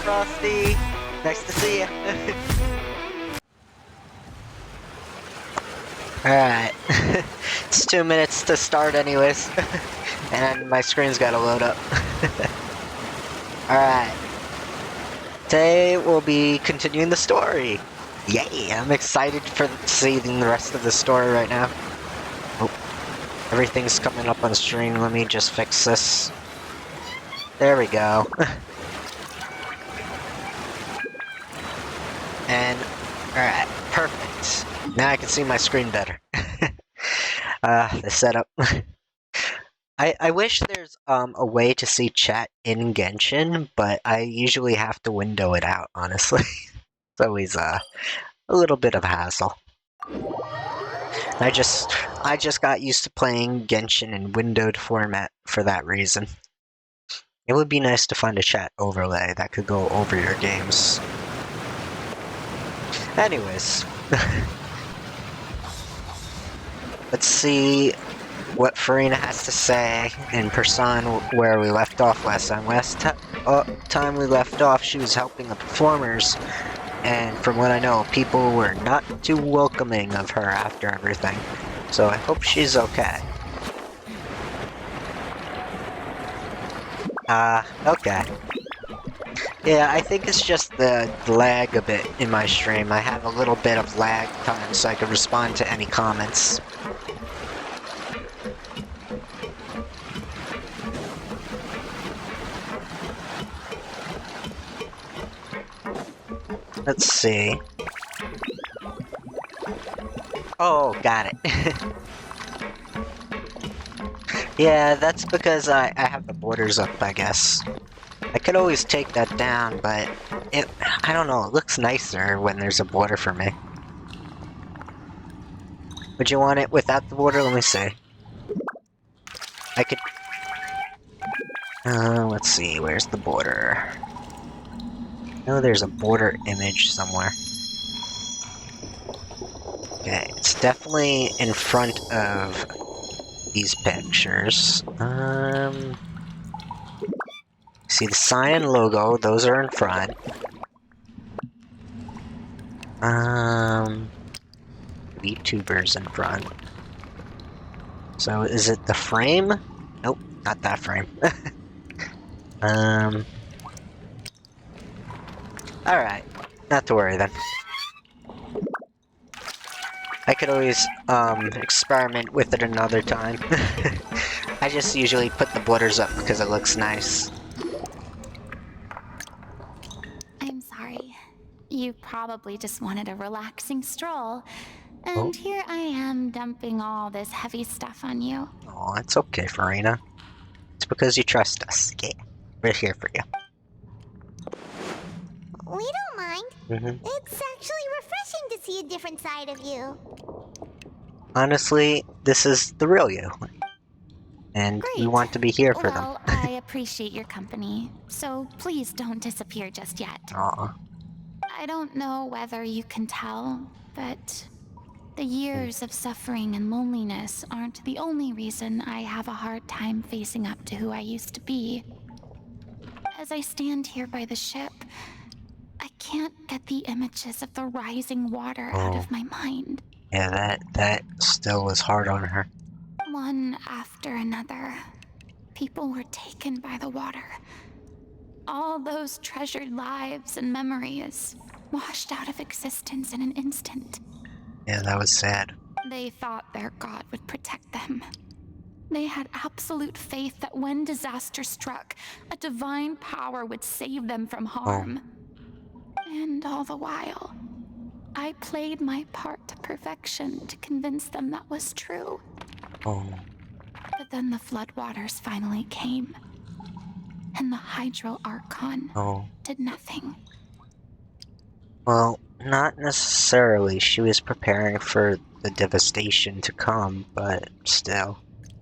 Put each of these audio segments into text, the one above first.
Frosty! Nice to see you. Alright. It's 2 minutes to start anyways. And my screen's gotta load up. Alright. Today we'll be continuing the story. Yay! I'm excited for seeing the rest of the story right now. Oh, everything's coming up on screen. Let me just fix this. There we go. And, alright, perfect. Now I can see my screen better. The setup. I wish there's a way to see chat in Genshin, but I usually have to window it out, honestly. It's always a little bit of a hassle. I just got used to playing Genshin in windowed format for that reason. It would be nice to find a chat overlay that could go over your games. Anyways, let's see what Furina has to say in person where we left off last time. Last time we left off, she was helping the performers, and from what I know, people were not too welcoming of her after everything. So I hope she's okay. Okay. Yeah, I think it's just the lag a bit in my stream. I have a little bit of lag time so I can respond to any comments. Let's see. Oh, got it. Yeah, that's because I have the borders up, I guess. I could always take that down, but I don't know, it looks nicer when there's a border for me. Would you want it without the border? Let me see. I could... let's see, where's the border? Oh, there's a border image somewhere. Okay, it's definitely in front of these pictures. See the sign and logo, those are in front. VTubers in front. So is it the frame? Nope, not that frame. Alright, not to worry then. I could always, experiment with it another time. I just usually put the borders up because it looks nice. I'm sorry. You probably just wanted a relaxing stroll. And here I am dumping all this heavy stuff on you. Oh, it's okay, Furina. It's because you trust us. Yeah, we're here for you. We don't mind. Mm-hmm. It's actually refreshing to see a different side of you. Honestly, this is the real you. And Great. we want to be here for Well, I appreciate your company, so please don't disappear just yet. them. Aw. I don't know whether you can tell, but the years of suffering and loneliness aren't the only reason I have a hard time facing up to who I used to be. As I stand here by the ship, I can't get the images of the rising water out of my mind. Yeah, that still was hard on her. One after another, people were taken by the water. All those treasured lives and memories washed out of existence in an instant. Yeah, that was sad. They thought their god would protect them. They had absolute faith that when disaster struck, a divine power would save them from harm. And all the while, I played my part to perfection to convince them that was true. Oh. But then the floodwaters finally came, and the Hydro Archon did nothing. Well, not necessarily. She was preparing for the devastation to come, but still,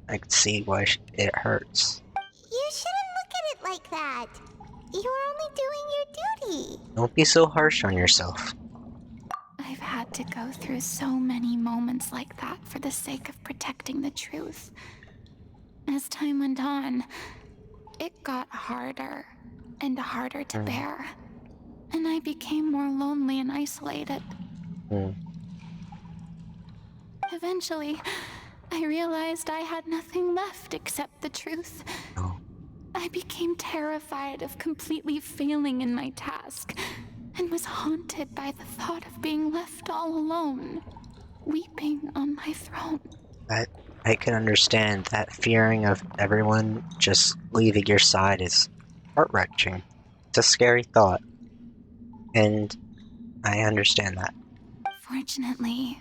I can see why it hurts. You shouldn't look at it like that. You're only doing your duty. Don't be so harsh on yourself. I've had to go through so many moments like that for the sake of protecting the truth. As time went on, it got harder and harder to bear. and I became more lonely and isolated. Hmm. Eventually, I realized I had nothing left except the truth. Oh. I became terrified of completely failing in my task, and was haunted by the thought of being left all alone, weeping on my throne. I can understand that fearing of everyone just leaving your side is heart-wrenching. It's a scary thought, and I understand that. Fortunately,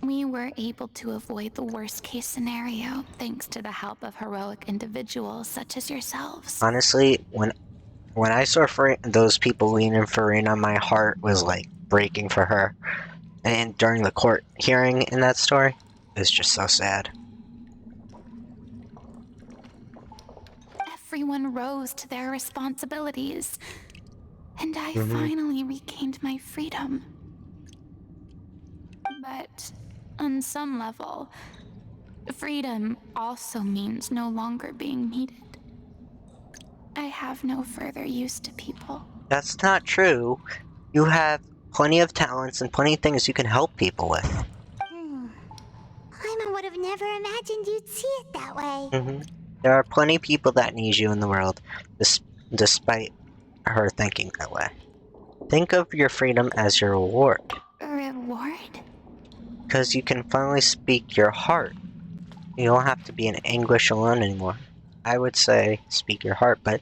we were able to avoid the worst case scenario thanks to the help of heroic individuals such as yourselves. Honestly, when I saw those people leaning Furina, my heart was like breaking for her. And during the court hearing in that story, it's just so sad. Everyone rose to their responsibilities, and I Hmm. finally regained my freedom. But on some level, freedom also means no longer being needed. I have no further use to people. That's not true. You have plenty of talents and plenty of things you can help people with. Paimon would have never imagined you'd see it that way. Hmm. There are plenty of people that need you in the world, despite her thinking that way. Think of your freedom as your reward, Reward? because you can finally speak your heart. You don't have to be in anguish alone anymore. I would say speak your heart, but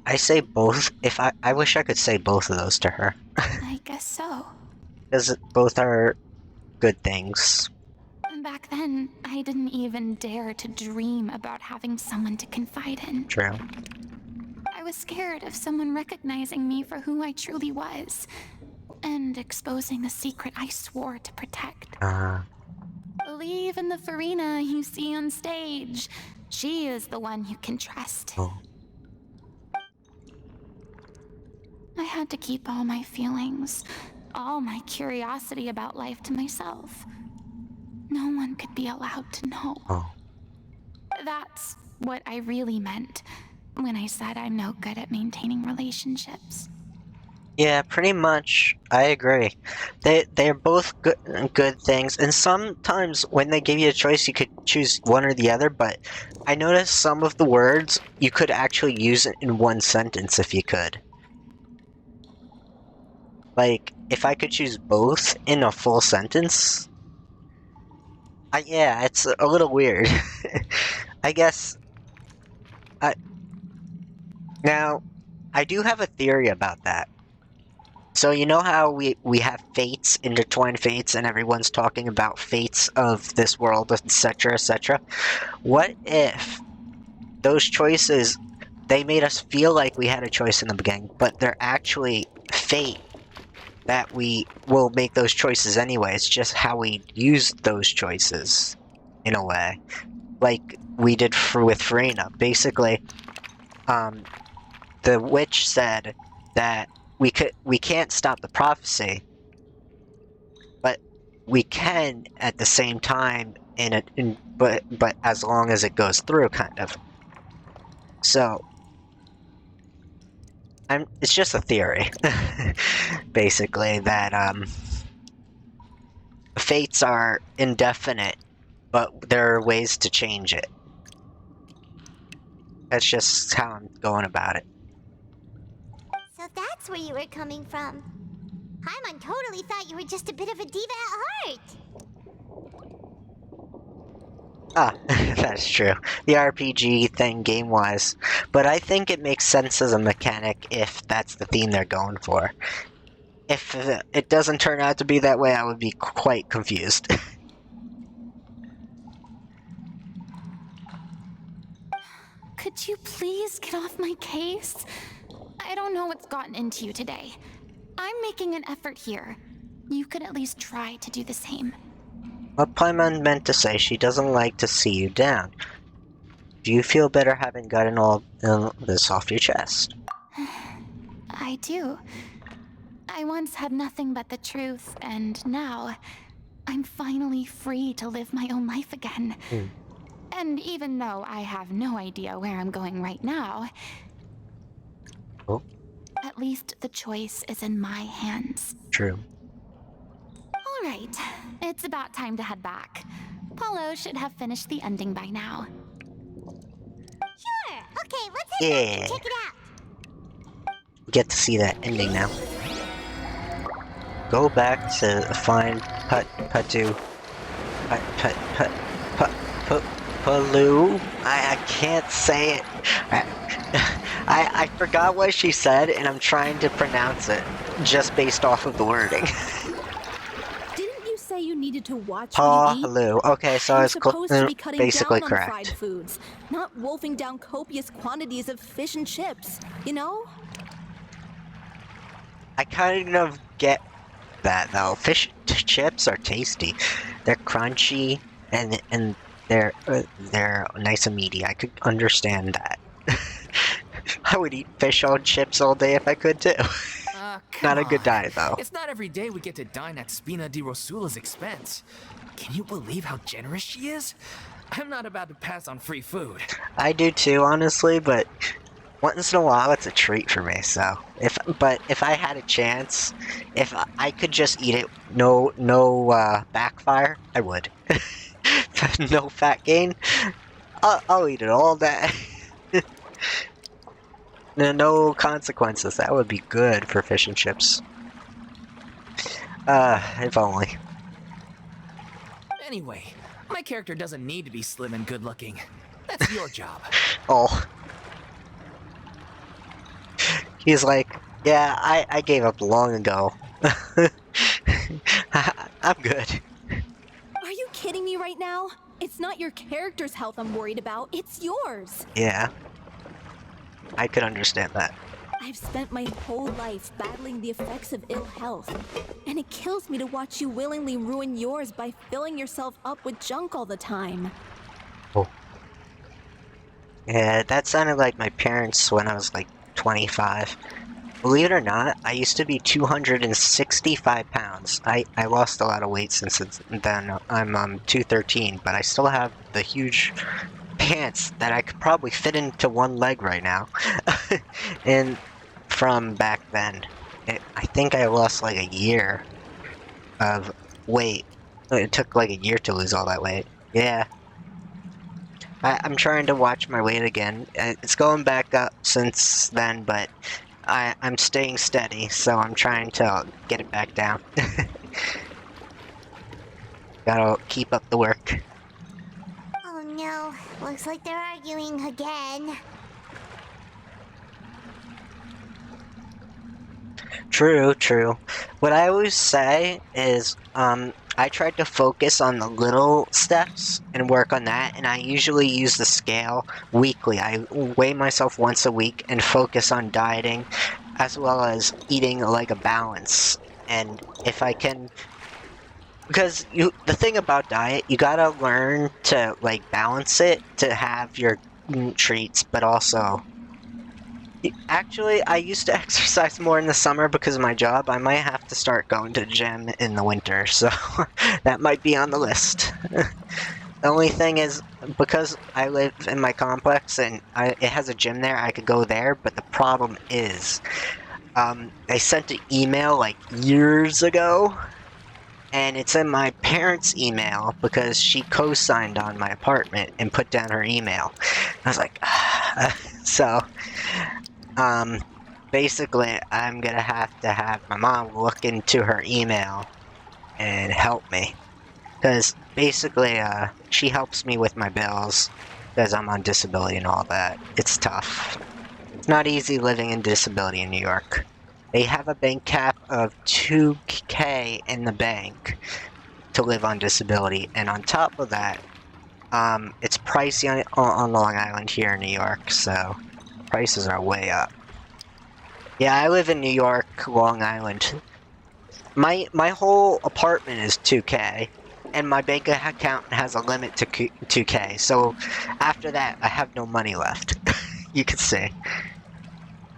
I say both. If I wish I could say both of those to her, I guess so. because both are good things. Back then, I didn't even dare to dream about having someone to confide in. True. I was scared of someone recognizing me for who I truly was, and exposing the secret I swore to protect. Believe in the Furina you see on stage. She is the one you can trust. Oh. I had to keep all my feelings, all my curiosity about life to myself. No one could be allowed to know. Oh. That's what I really meant when I said I'm no good at maintaining relationships. Yeah, pretty much. I agree. They're both good things, and sometimes when they give you a choice, you could choose one or the other. But I noticed some of the words you could actually use it in one sentence if you could. Like if I could choose both in a full sentence. Yeah, it's a little weird. I guess. I Now I do have a theory about that. So you know how we have fates, intertwined fates, and everyone's talking about fates of this world, etc., etc. What if those choices, they made us feel like we had a choice in the beginning, but they're actually fate that we will make those choices anyway. It's just how we use those choices, in a way, like we did with Furina. Basically, the witch said that we can't stop the prophecy, but we can at the same time but as long as it goes through, kind of. So it's just a theory, basically, that fates are indefinite, but there are ways to change it. That's just how I'm going about it. So that's where you were coming from. Paimon totally thought you were just a bit of a diva at heart. Ah, that's true. The RPG thing, game-wise. But I think it makes sense as a mechanic if that's the theme they're going for. If it doesn't turn out to be that way, I would be quite confused. Could you please get off my case? I don't know what's gotten into you today. I'm making an effort here. You could at least try to do the same. What Paimon meant to say, she doesn't like to see you down. Do you feel better having gotten all this off your chest? I do. I once had nothing but the truth, and now I'm finally free to live my own life again. And even though I have no idea where I'm going right now, Oh. at least the choice is in my hands. True. All right, it's about time to head back. Paulo should have finished the ending by now. Sure. Okay, let's head back and Yeah. check it out. Get to see that ending now. Go back to find Paloo. I can't say it. I forgot what she said, and I'm trying to pronounce it just based off of the wording. Didn't you say you needed to watch what you eat? Paloo. Okay, so I You're was supposed to be cutting basically down on fried correct. foods, not wolfing down copious quantities of fish and chips, you know? I kind of get that though. Fish chips are tasty. They're crunchy and they're nice and meaty. I could understand that. I would eat fish on chips all day if I could too. Come Not a good on. diet though. It's not every day we get to dine at Spina di Rosula's expense. Can you believe how generous she is? I'm not about to pass on free food. I do too, honestly, but once in a while it's a treat for me. So if I had a chance, if I could just eat it, no backfire, I would. No fat gain. I'll eat it all day. No consequences. That would be good for fish and chips. If only. Anyway, my character doesn't need to be slim and good looking. That's your job. Oh. He's like, yeah, I gave up long ago. I'm good. Are you kidding me right now? It's not your character's health I'm worried about, it's yours. Yeah. I could understand that. I've spent my whole life battling the effects of ill health, and it kills me to watch you willingly ruin yours by filling yourself up with junk all the time. Oh. Yeah, that sounded like my parents when I was like 25. Believe it or not, I used to be 265 pounds. I lost a lot of weight since then. I'm 213, but I still have the huge pants that I could probably fit into one leg right now. And from back then, I think I lost like a year of weight. It took like a year to lose all that weight. Yeah. I'm trying to watch my weight again. It's going back up since then, but I'm staying steady, so I'm trying to get it back down. Gotta keep up the work. Oh no, looks like they're arguing again. True, true. What I always say is, I tried to focus on the little steps and work on that, and I usually use the scale weekly. I weigh myself once a week and focus on dieting, as well as eating like a balance. And if I can, because the thing about diet, you gotta learn to like balance it to have your treats, but also. Actually, I used to exercise more in the summer because of my job. I might have to start going to the gym in the winter, so that might be on the list. The only thing is, because I live in my complex and it has a gym there, I could go there, but the problem is, I sent an email like years ago, and it's in my parents' email because she co-signed on my apartment and put down her email. I was like, so... basically, I'm gonna have to have my mom look into her email and help me. Because basically, she helps me with my bills because I'm on disability and all that. It's tough. It's not easy living in disability in New York. They have a bank cap of $2K in the bank to live on disability, and on top of that, it's pricey on Long Island here in New York, so prices are way up. Yeah, I live in New York, Long Island. My whole apartment is 2K, and my bank account has a limit to 2K, so after that, I have no money left. You can see.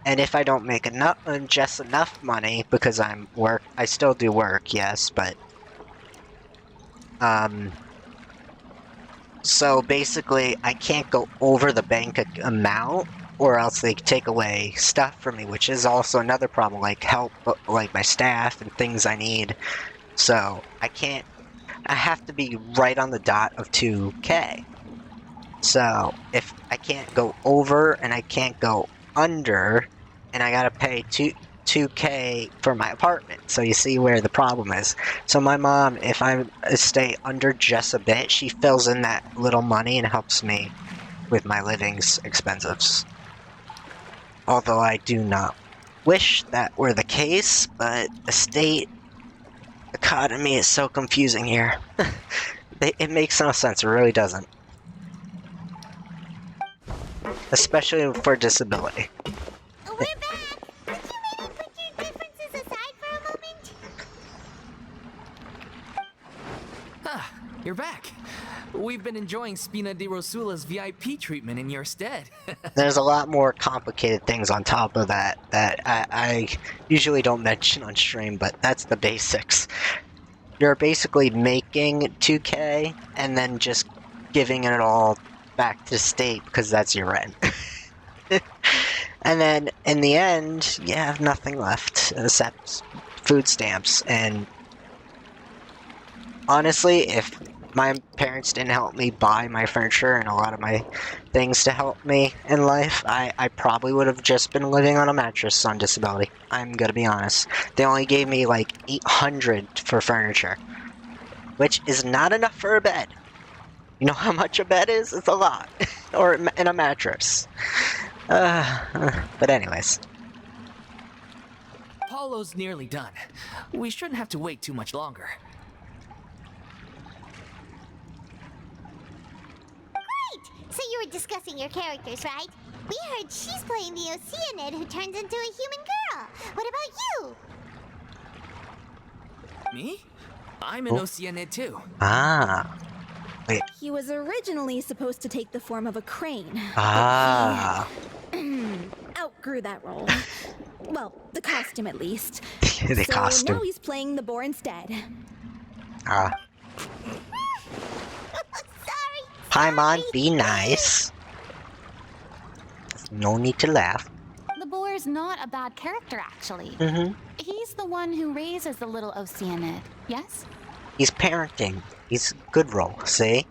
And if I don't make just enough money, because I still do work, yes, but... So basically, I can't go over the bank amount, or else they take away stuff from me, which is also another problem, like help, like my staff and things I need. So I have to be right on the dot of 2K. So if I can't go over and I can't go under, and I gotta pay 2K for my apartment. So you see where the problem is. So my mom, if I stay under just a bit, she fills in that little money and helps me with my living's expenses. Although I do not wish that were the case, but the state economy is so confusing here. It makes no sense, it really doesn't. Especially for disability. We're back! Could you maybe put your differences aside for a moment? Ah, you're back. We've been enjoying Spina di Rosula's VIP treatment in your stead. There's a lot more complicated things on top of that I usually don't mention on stream, but that's the basics. You're basically making 2K and then just giving it all back to the state because that's your rent. And then in the end, you have nothing left except food stamps. And honestly, if my parents didn't help me buy my furniture and a lot of my things to help me in life, I probably would have just been living on a mattress on disability. I'm gonna be honest. They only gave me like $800 for furniture, which is not enough for a bed. You know how much a bed is? It's a lot. Or in a mattress. But anyways. Paulo's nearly done. We shouldn't have to wait too much longer. Great! So you were discussing your characters, right? We heard she's playing the Oceanid who turns into a human girl. What about you? Me? I'm an Oceanid too. Ah. Wait. He was originally supposed to take the form of a crane. Ah. But he outgrew that role. Well, the costume at least. The so costume. now he's playing the boar instead. Ah. Sorry. Paimon, be nice. No need to laugh. The boar's not a bad character, actually. Mm-hmm. He's the one who raises the little Oceanid, yes? He's parenting. He's good role, see?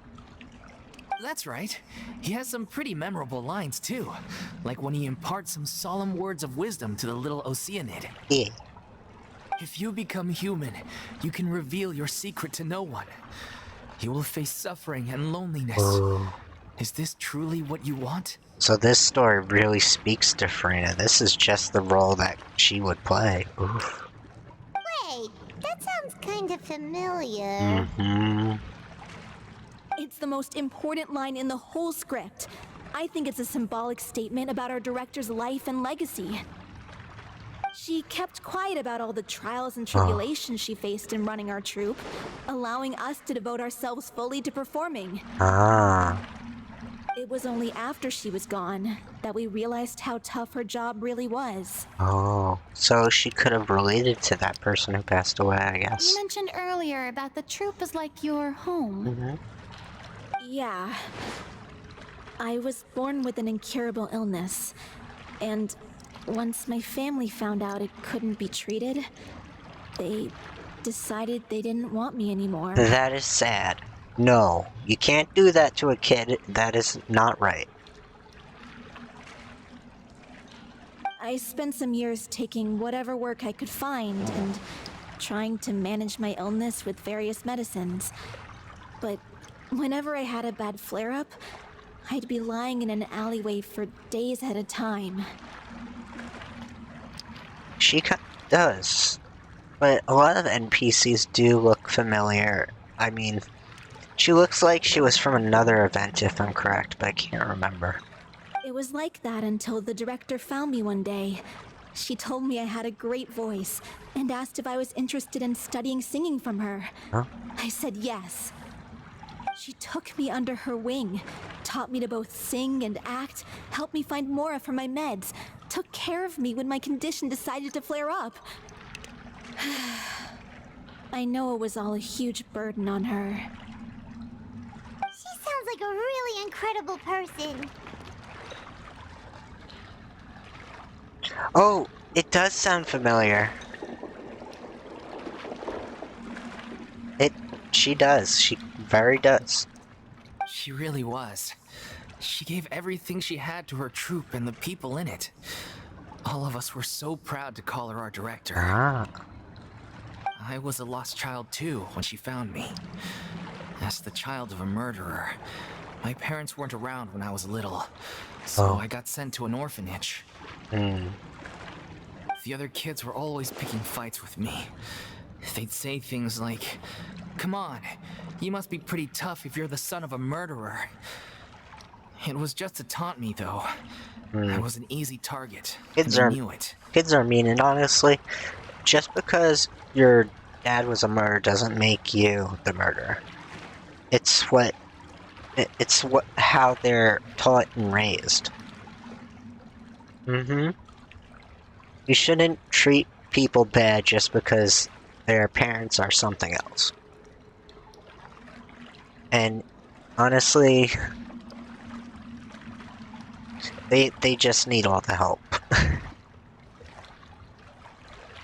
That's right. He has some pretty memorable lines too. Like when he imparts some solemn words of wisdom to the little Oceanid. Yeah. If you become human, you can reveal your secret to no one. You will face suffering and loneliness. Oh. Is this truly what you want? So this story really speaks to Furina. This is just the role that she would play. Oof. Wait, that sounds kind of familiar. Mm-hmm. It's the most important line in the whole script. I think it's a symbolic statement about our director's life and legacy. She kept quiet about all the trials and tribulations she faced in running our troupe, allowing us to devote ourselves fully to performing. Ah. It was only after she was gone that we realized how tough her job really was. Oh. So she could have related to that person who passed away, I guess. You mentioned earlier that the troupe is like your home. Mm-hmm. Yeah. I was born with an incurable illness, and once my family found out it couldn't be treated, they decided they didn't want me anymore. That is sad. No, you can't do that to a kid. That is not right. I spent some years taking whatever work I could find and trying to manage my illness with various medicines. But whenever I had a bad flare-up, I'd be lying in an alleyway for days at a time. She does. But a lot of NPCs do look familiar. I mean, she looks like she was from another event, if I'm correct, but I can't remember. It was like that until the director found me one day. She told me I had a great voice and asked if I was interested in studying singing from her. Huh? I said yes. She took me under her wing, taught me to both sing and act, helped me find Mora for my meds, took care of me when my condition decided to flare up. I know it was all a huge burden on her. She sounds like a really incredible person. Oh, it does sound familiar. She does. She very does. She really was. She gave everything she had to her troop and the people in it. All of us were so proud to call her our director. Ah. I was a lost child too when she found me. As the child of a murderer, my parents weren't around when I was little, so Oh. I got sent to an orphanage. Hmm. The other kids were always picking fights with me. They'd say things like, "Come on, you must be pretty tough if you're the son of a murderer." It was just to taunt me, though. I was an easy target, and Kids they are knew it. kids are mean, and honestly, just because your dad was a murderer doesn't make you the murderer. It's what how they're taught and raised. Mm-hmm. You shouldn't treat people bad just because their parents are something else. And honestly, they just need all the help.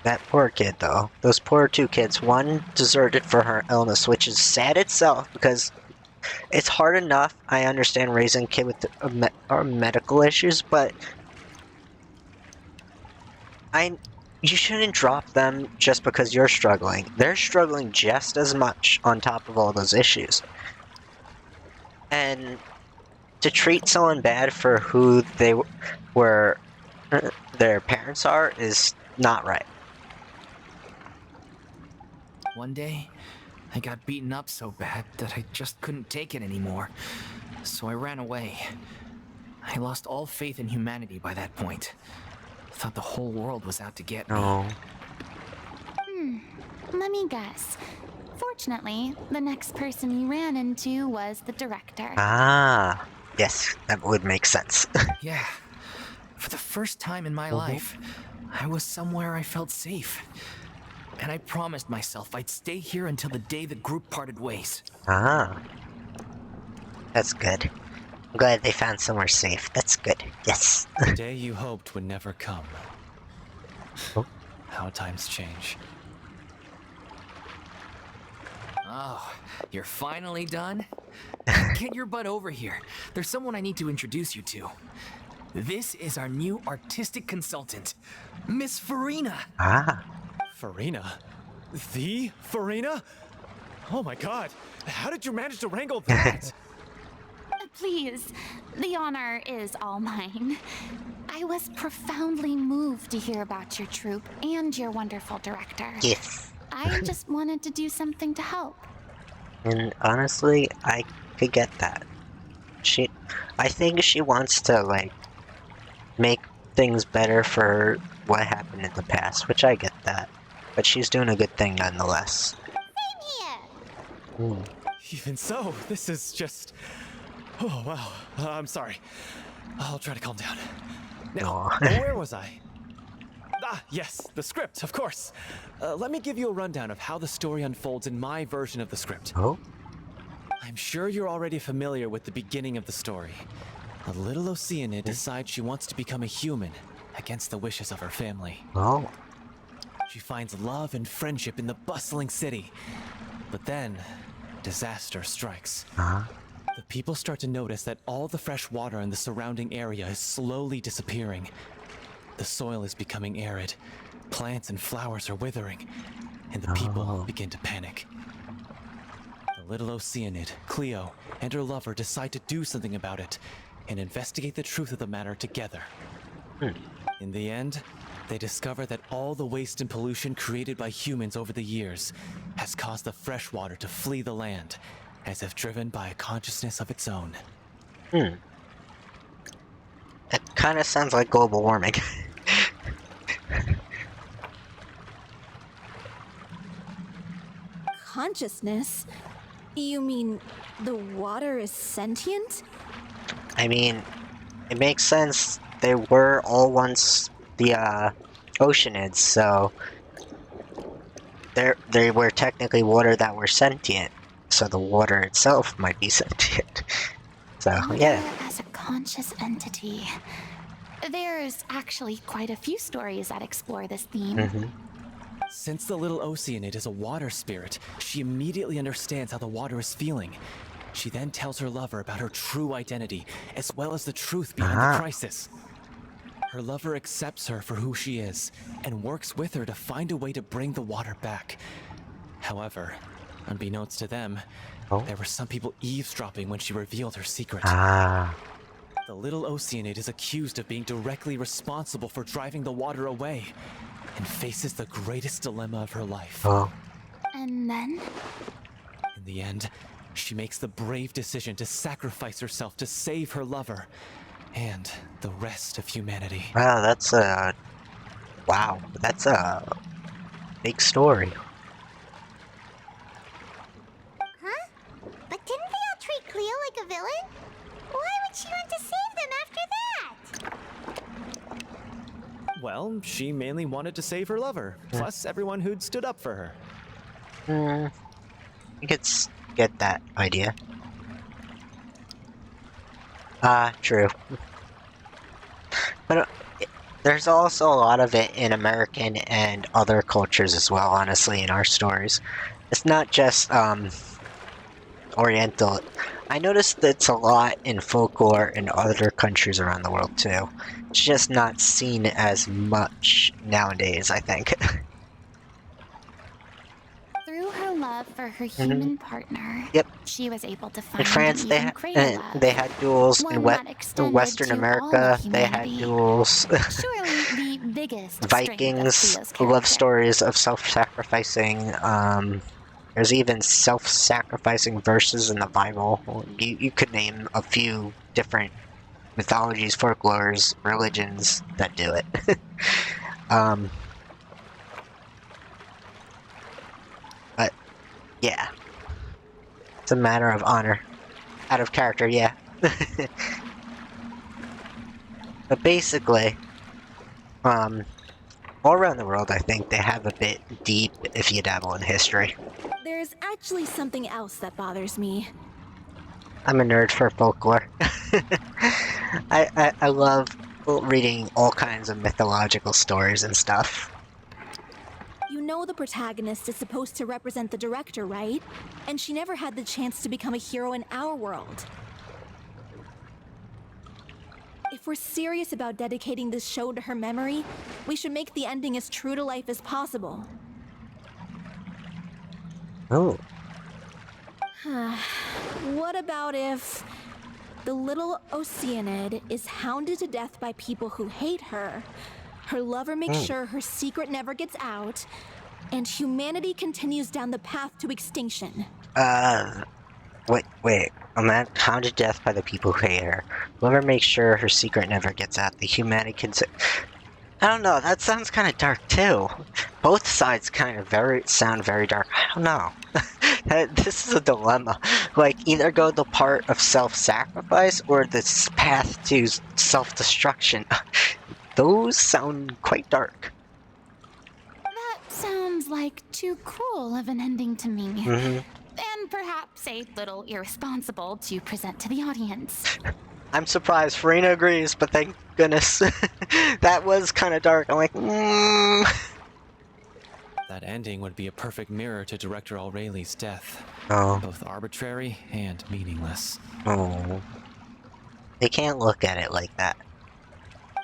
That poor kid, though. Those poor two kids. One deserted for her illness, which is sad itself because it's hard enough. I understand raising a kid with medical issues, but you shouldn't drop them just because you're struggling. They're struggling just as much on top of all those issues. And to treat someone bad for who they were, their parents are, is not right. One day, I got beaten up so bad that I just couldn't take it anymore. So I ran away. I lost all faith in humanity by that point. Thought the whole world was out to get me. No. Let me guess. Fortunately, the next person you ran into was the director. Ah, yes, that would make sense. Yeah. For the first time in my life, I was somewhere I felt safe. And I promised myself I'd stay here until the day the group parted ways. Ah, that's good. I'm glad they found somewhere safe. That's good. Yes. The day you hoped would never come. Oh. How times change. Oh, you're finally done? Get your butt over here. There's someone I need to introduce you to. This is our new artistic consultant, Miss Furina. Ah. Furina? The Furina? Oh my god, how did you manage to wrangle that? Please, the honor is all mine. I was profoundly moved to hear about your troupe and your wonderful director. Yes. I just wanted to do something to help. And honestly, I could get that. I think she wants to, like, make things better for what happened in the past, which I get that. But she's doing a good thing nonetheless. Same here. Even so, this is just... Oh, wow. I'm sorry. I'll try to calm down. Now, Aw. where was I? Ah, yes, the script, of course. Let me give you a rundown of how the story unfolds in my version of the script. Oh? I'm sure you're already familiar with the beginning of the story. A little Oceanid decides she wants to become a human against the wishes of her family. Oh. She finds love and friendship in the bustling city. But then, disaster strikes. Uh-huh. The people start to notice that all the fresh water in the surrounding area is slowly disappearing. The soil is becoming arid, plants and flowers are withering, and the people begin to panic. The little Oceanid, Cleo, and her lover decide to do something about it and investigate the truth of the matter together. In the end, they discover that all the waste and pollution created by humans over the years has caused the fresh water to flee the land, as if driven by a consciousness of its own. It kind of sounds like global warming. Consciousness? You mean the water is sentient? I mean, it makes sense. They were all once the oceanids, so they were technically water that were sentient. So the water itself might be sentient. So Water yeah. as a conscious entity. There's actually quite a few stories that explore this theme. Mm-hmm. Since the little Oceanid is a water spirit, she immediately understands how the water is feeling. She then tells her lover about her true identity, as well as the truth behind the crisis. Her lover accepts her for who she is, and works with her to find a way to bring the water back. However, unbeknownst to them, there were some people eavesdropping when she revealed her secret. The little Oceanid is accused of being directly responsible for driving the water away, and faces the greatest dilemma of her life. And then? In the end, she makes the brave decision to sacrifice herself to save her lover and the rest of humanity. Wow, that's a big story. Huh? But didn't they all treat Cleo like a villain? Why would she want to save them after that? Well, she mainly wanted to save her lover, plus everyone who'd stood up for her. I could get that idea. True. But there's also a lot of it in American and other cultures as well, honestly, in our stories. It's not just, Oriental. I noticed that it's a lot in folklore in other countries around the world, too. It's just not seen as much nowadays, I think. Through her love for her human partner, Yep. she was able to In find France, and they, even create a love. they had duels. One In that extended Western to all America, of they had humanity. duels. Surely the biggest Vikings, strength of love Cleo's stories of self-sacrificing. There's even self-sacrificing verses in the Bible. You could name a few different mythologies, folklores, religions that do it. But yeah, it's a matter of honor, out of character. Yeah. But basically, all around the world, I think they have a bit deep if you dabble in history. There's actually something else that bothers me. I'm a nerd for folklore. I love reading all kinds of mythological stories and stuff. You know the protagonist is supposed to represent the director, right? And she never had the chance to become a hero in our world. If we're serious about dedicating this show to her memory, we should make the ending as true to life as possible. Oh. What about if the little Oceanid is hounded to death by people who hate her, her lover makes sure her secret never gets out, and humanity continues down the path to extinction? Wait. I'm hounded to death by the people who hate her. Whoever makes sure her secret never gets out. The humanity can. I don't know. That sounds kind of dark too. Both sides kind of sound very dark. I don't know. This is a dilemma. Like, either go the part of self-sacrifice or this path to self-destruction. Those sound quite dark. That sounds like too cruel of an ending to me. And perhaps a little irresponsible to present to the audience. I'm surprised. Furina agrees, but thank goodness. That was kind of dark. I'm like, That ending would be a perfect mirror to Director Aureli's death. Oh. Both arbitrary and meaningless. Oh. They can't look at it like that.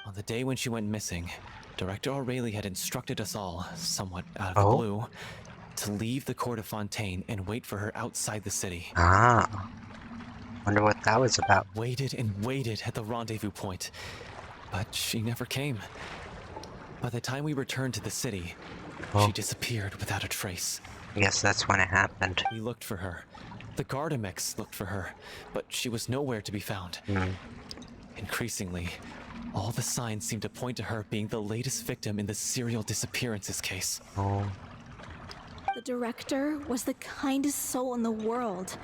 On the day when she went missing, Director Aureli had instructed us all, somewhat out of the blue, to leave the court of Fontaine and wait for her outside the city. Ah. Wonder what that was about. Waited and waited at the rendezvous point, but she never came. By the time we returned to the city, she disappeared without a trace. I guess that's when it happened. We looked for her. The Gardamex looked for her, but she was nowhere to be found. Increasingly, all the signs seemed to point to her being the latest victim in the serial disappearances case. Oh. The director was the kindest soul in the world,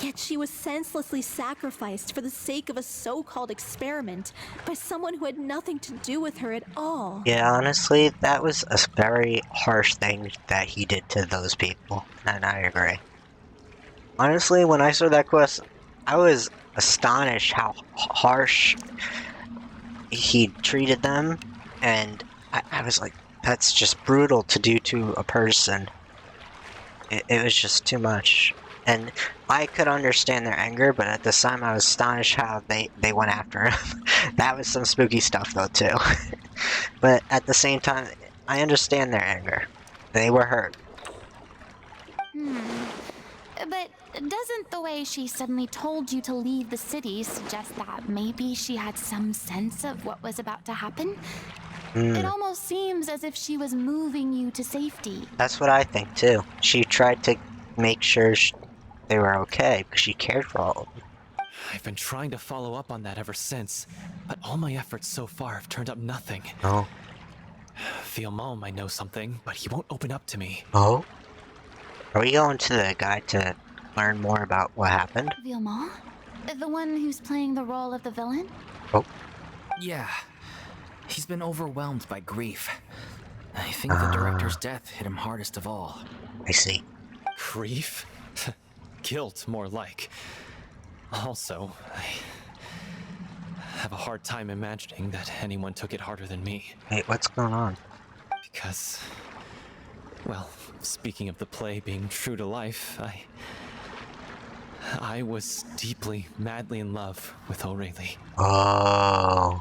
yet she was senselessly sacrificed for the sake of a so-called experiment by someone who had nothing to do with her at all. Yeah, honestly, that was a very harsh thing that he did to those people, and I agree. Honestly, when I saw that quest, I was astonished how harsh he treated them, and I was like, that's just brutal to do to a person. It was just too much. And I could understand their anger, but at the time I was astonished how they went after him. That was some spooky stuff though too. But at the same time, I understand their anger. They were hurt. But doesn't the way she suddenly told you to leave the city suggest that maybe she had some sense of what was about to happen? It almost seems as if she was moving you to safety. That's what I think too. She tried to make sure they were okay because she cared for all of them. I've been trying to follow up on that ever since, but all my efforts so far have turned up nothing. Oh. Fielmon might know something, but he won't open up to me. Oh? Are we going to the guy to learn more about what happened? Vilmont? The one who's playing the role of the villain? Oh. Yeah. He's been overwhelmed by grief. I think the director's death hit him hardest of all. I see. Grief? Guilt, more like. Also, I have a hard time imagining that anyone took it harder than me. Wait, what's going on? Because, well, speaking of the play being true to life, I was deeply, madly in love with O'Reilly. Oh.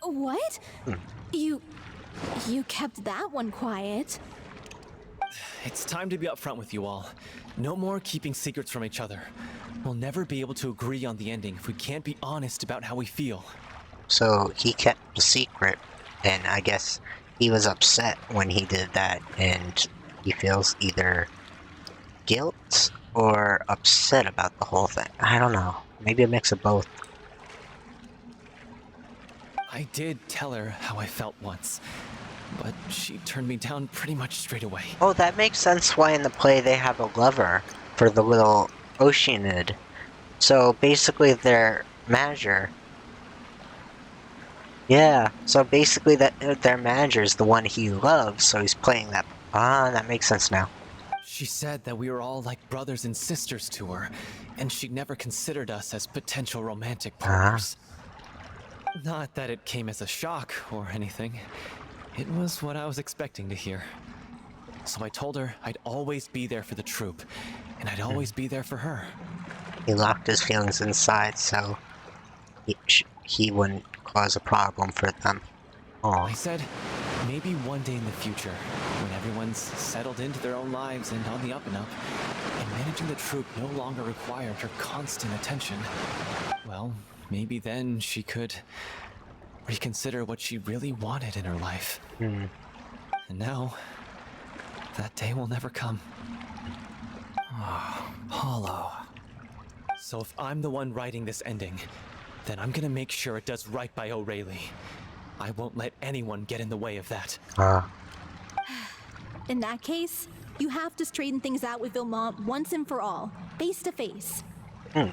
What? You kept that one quiet. It's time to be upfront with you all. No more keeping secrets from each other. We'll never be able to agree on the ending if we can't be honest about how we feel. So he kept the secret, and I guess he was upset when he did that, and he feels either guilt or upset about the whole thing. I don't know. Maybe a mix of both. I did tell her how I felt once, but she turned me down pretty much straight away. Oh, that makes sense why in the play they have a lover for the little Oceanid. So basically their manager. Yeah, so basically their manager is the one he loves, so he's playing that. Ah, that makes sense now. She said that we were all like brothers and sisters to her, and she never considered us as potential romantic partners. Not that it came as a shock or anything. It was what I was expecting to hear. So I told her I'd always be there for the troupe, and I'd always be there for her. He locked his feelings inside so he wouldn't cause a problem for them. I Aw. said, maybe one day in the future, when everyone's settled into their own lives and on the up and up, and managing the troupe no longer required her constant attention, well, maybe then she could reconsider what she really wanted in her life. And now, that day will never come. Hollow. So if I'm the one writing this ending, then I'm gonna make sure it does right by O'Reilly. I won't let anyone get in the way of that. In that case, you have to straighten things out with Vilmont once and for all, face to face. I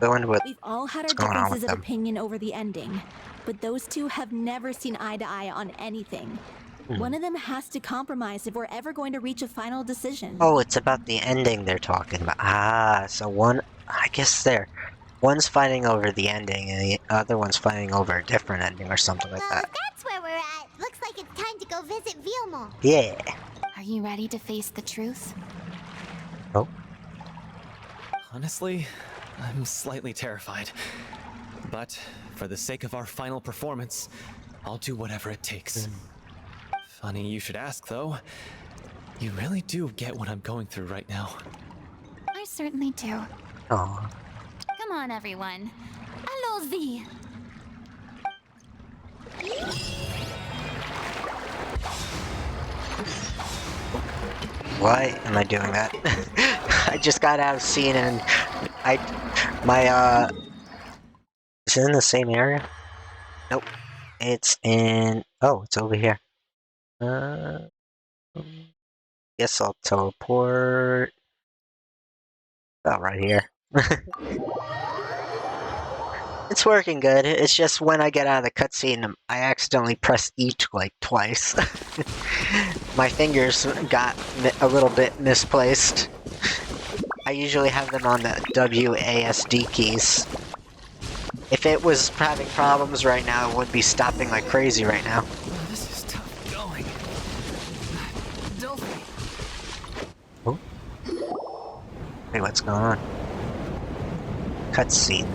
wonder what. We've all had our going on differences with of them? opinion over the ending, but those two have never seen eye to eye on anything. One of them has to compromise if we're ever going to reach a final decision. Oh, it's about the ending they're talking about. Ah, so I guess one's fighting over the ending and the other one's fighting over a different ending or something like Well, that. that's where we're at. Looks like it's time to go visit Vilmont. Yeah. Are you ready to face the truth? Oh. Honestly, I'm slightly terrified. But for the sake of our final performance, I'll do whatever it takes. Funny you should ask, though. You really do get what I'm going through right now. I certainly do. Oh. Come on, everyone. Allons-y! Why am I doing that? I just got out of scene and is it in the same area? Nope. It's in, it's over here. Guess I'll teleport. About right here. It's working good. It's just when I get out of the cutscene, I accidentally press E like twice. My fingers got a little bit misplaced. I usually have them on the WASD keys. If it was having problems right now, it would be stopping like crazy right now. Oh, this is tough going. Delphi. Oh. Hey, what's going on? Cutscene.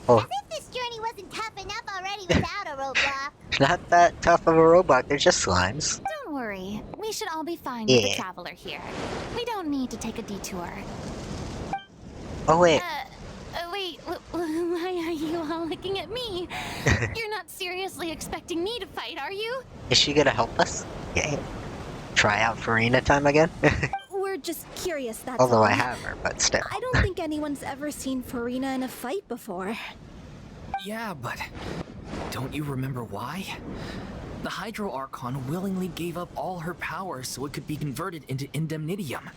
Oh. As if this journey wasn't tough enough already without a roadblock. Not that tough of a robot, they're just slimes. Don't worry, we should all be fine with the Yeah. traveler here. We don't need to take a detour. Oh wait, Wait, why are you all looking at me? You're not seriously expecting me to fight, are you? is she gonna help us? Yeah. Try out Furina time again? We're just curious, that's Although all. I have her, but still. I don't think anyone's ever seen Furina in a fight before. Yeah, but don't you remember why? The Hydro Archon willingly gave up all her powers so it could be converted into indemnitium.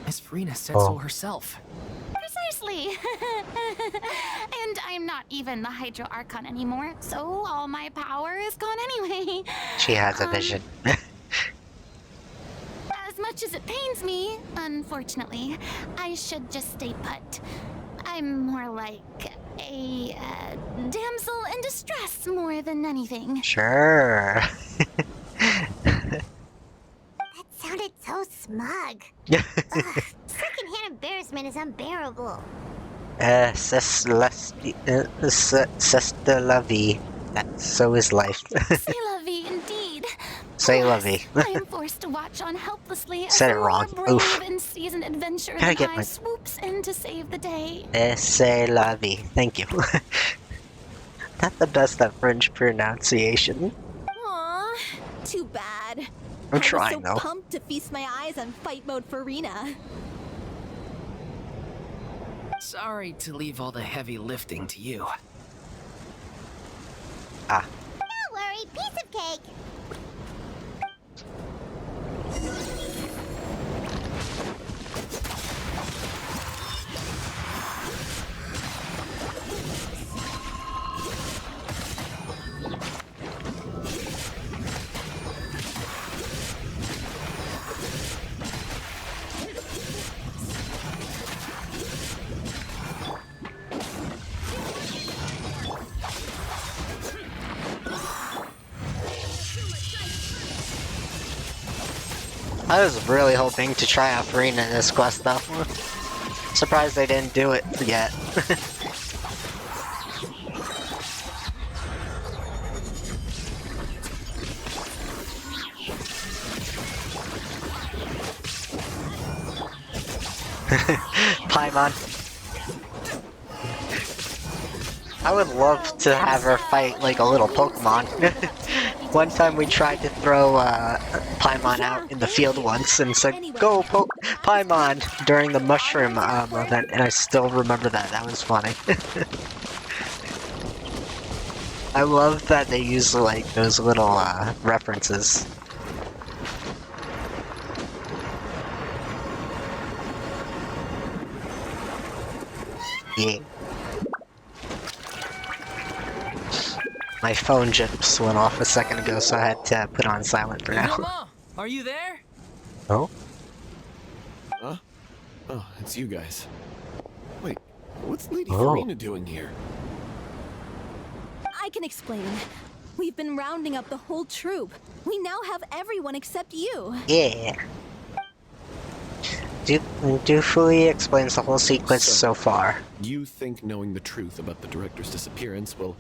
Miss Furina said so herself. Precisely. And I'm not even the Hydro Archon anymore, so all my power is gone anyway. She has a vision. As much as it pains me, unfortunately, I should just stay put. I'm more like a damsel in distress more than anything. Sure. That sounded so smug. Ugh, secondhand embarrassment is unbearable. C'est la vie. So is life. C'est la vie indeed. C'est la Alas, vie. I am forced to watch on helplessly as Said it a wrong. more brave Oof. and seasoned adventurer Gotta than get I my- swoops in to save the day. C'est la vie. Thank you. Not the best at French pronunciation. Aw, too bad. I'm trying I was so though. pumped to feast my eyes on fight mode Furina. Sorry to leave all the heavy lifting to you. Ah. Don't worry, piece of cake. I was really hoping to try out Furina in this quest though. Surprised they didn't do it yet. Paimon. I would love to have her fight like a little Pokemon. One time we tried to throw Paimon out in the field once and said, "Go Paimon!" during the mushroom event, and I still remember that. That was funny. I love that they use like those little references. Yeah. My phone just went off a second ago, so I had to put on silent for now. Mama, are you there? Oh? Huh? Oh, it's you guys. Wait, what's Lady Oh. Furina doing here? I can explain. We've been rounding up the whole troop. We now have everyone except you. Yeah. Dutifully explains the whole sequence so far. You think knowing the truth about the director's disappearance will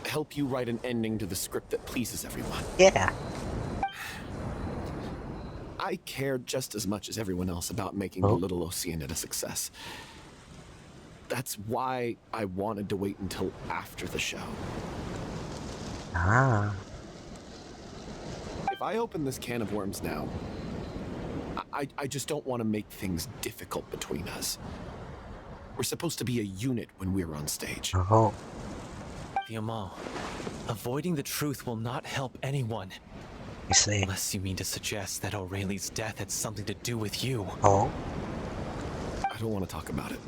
help you write an ending to the script that pleases everyone? Yeah. I care just as much as everyone else about making the Little Oceanid a success. That's why I wanted to wait until after the show. Ah. If I open this can of worms now, I just don't want to make things difficult between us. We're supposed to be a unit when we're on stage. Oh. Viomal, avoiding the truth will not help anyone. You see. Unless you mean to suggest that Aurelie's death had something to do with you. Oh. I don't want to talk about it.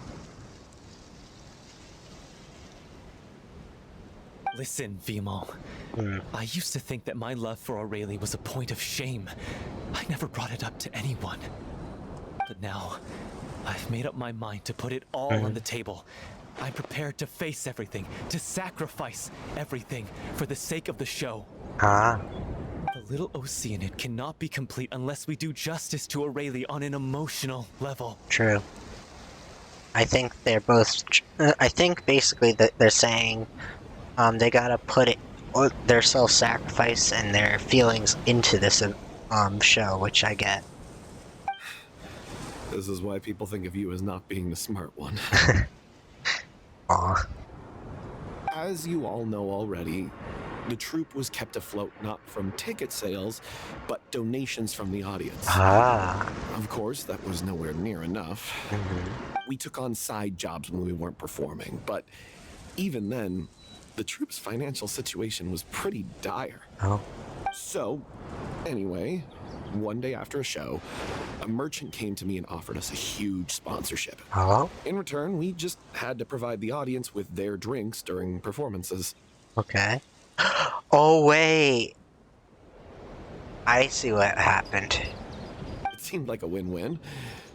Listen, Viomal. I used to think that my love for Aurelie was a point of shame. I never brought it up to anyone. But now, I've made up my mind to put it all on the table. I'm prepared to face everything, to sacrifice everything for the sake of the show. Ah, The little Oceanid cannot be complete unless we do justice to Aurelie on an emotional level. true. I think they're both. I think basically that they're saying, they gotta put their self-sacrifice and their feelings into this, show, which I get. This is why people think of you as not being the smart one. Aw. As you all know already, the troupe was kept afloat not from ticket sales, but donations from the audience. Ah. Of course, that was nowhere near enough. We took on side jobs when we weren't performing, but even then, the troupe's financial situation was pretty dire. Oh. So, anyway, one day after a show, a merchant came to me and offered us a huge sponsorship. Oh. In return, we just had to provide the audience with their drinks during performances. Okay. Oh wait. I see what happened. It seemed like a win-win,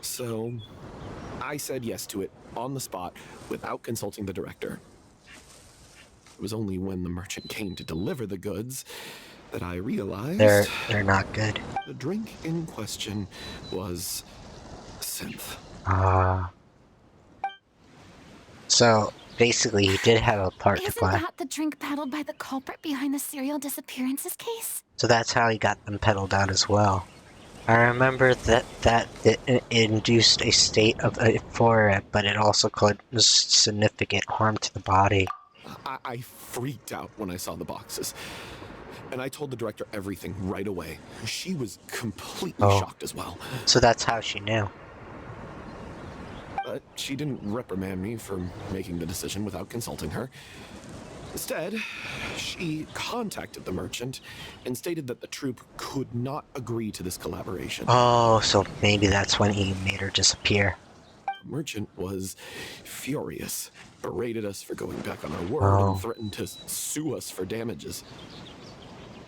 so I said yes to it on the spot without consulting the director. It was only when the merchant came to deliver the goods that I realized They're not good. the drink in question was synth. Ah. So basically, he did have a part to Isn't play. that the drink peddled by the culprit behind the serial disappearances case? So that's how he got them peddled out as well. I remember that it induced a state of euphoria, but it also caused significant harm to the body. I freaked out when I saw the boxes. And I told the director everything right away. She was completely shocked as well. So that's how she knew. But she didn't reprimand me for making the decision without consulting her. Instead, she contacted the merchant and stated that the troupe could not agree to this collaboration. Oh, so maybe that's when he made her disappear. The merchant was furious, berated us for going back on our word, and threatened to sue us for damages.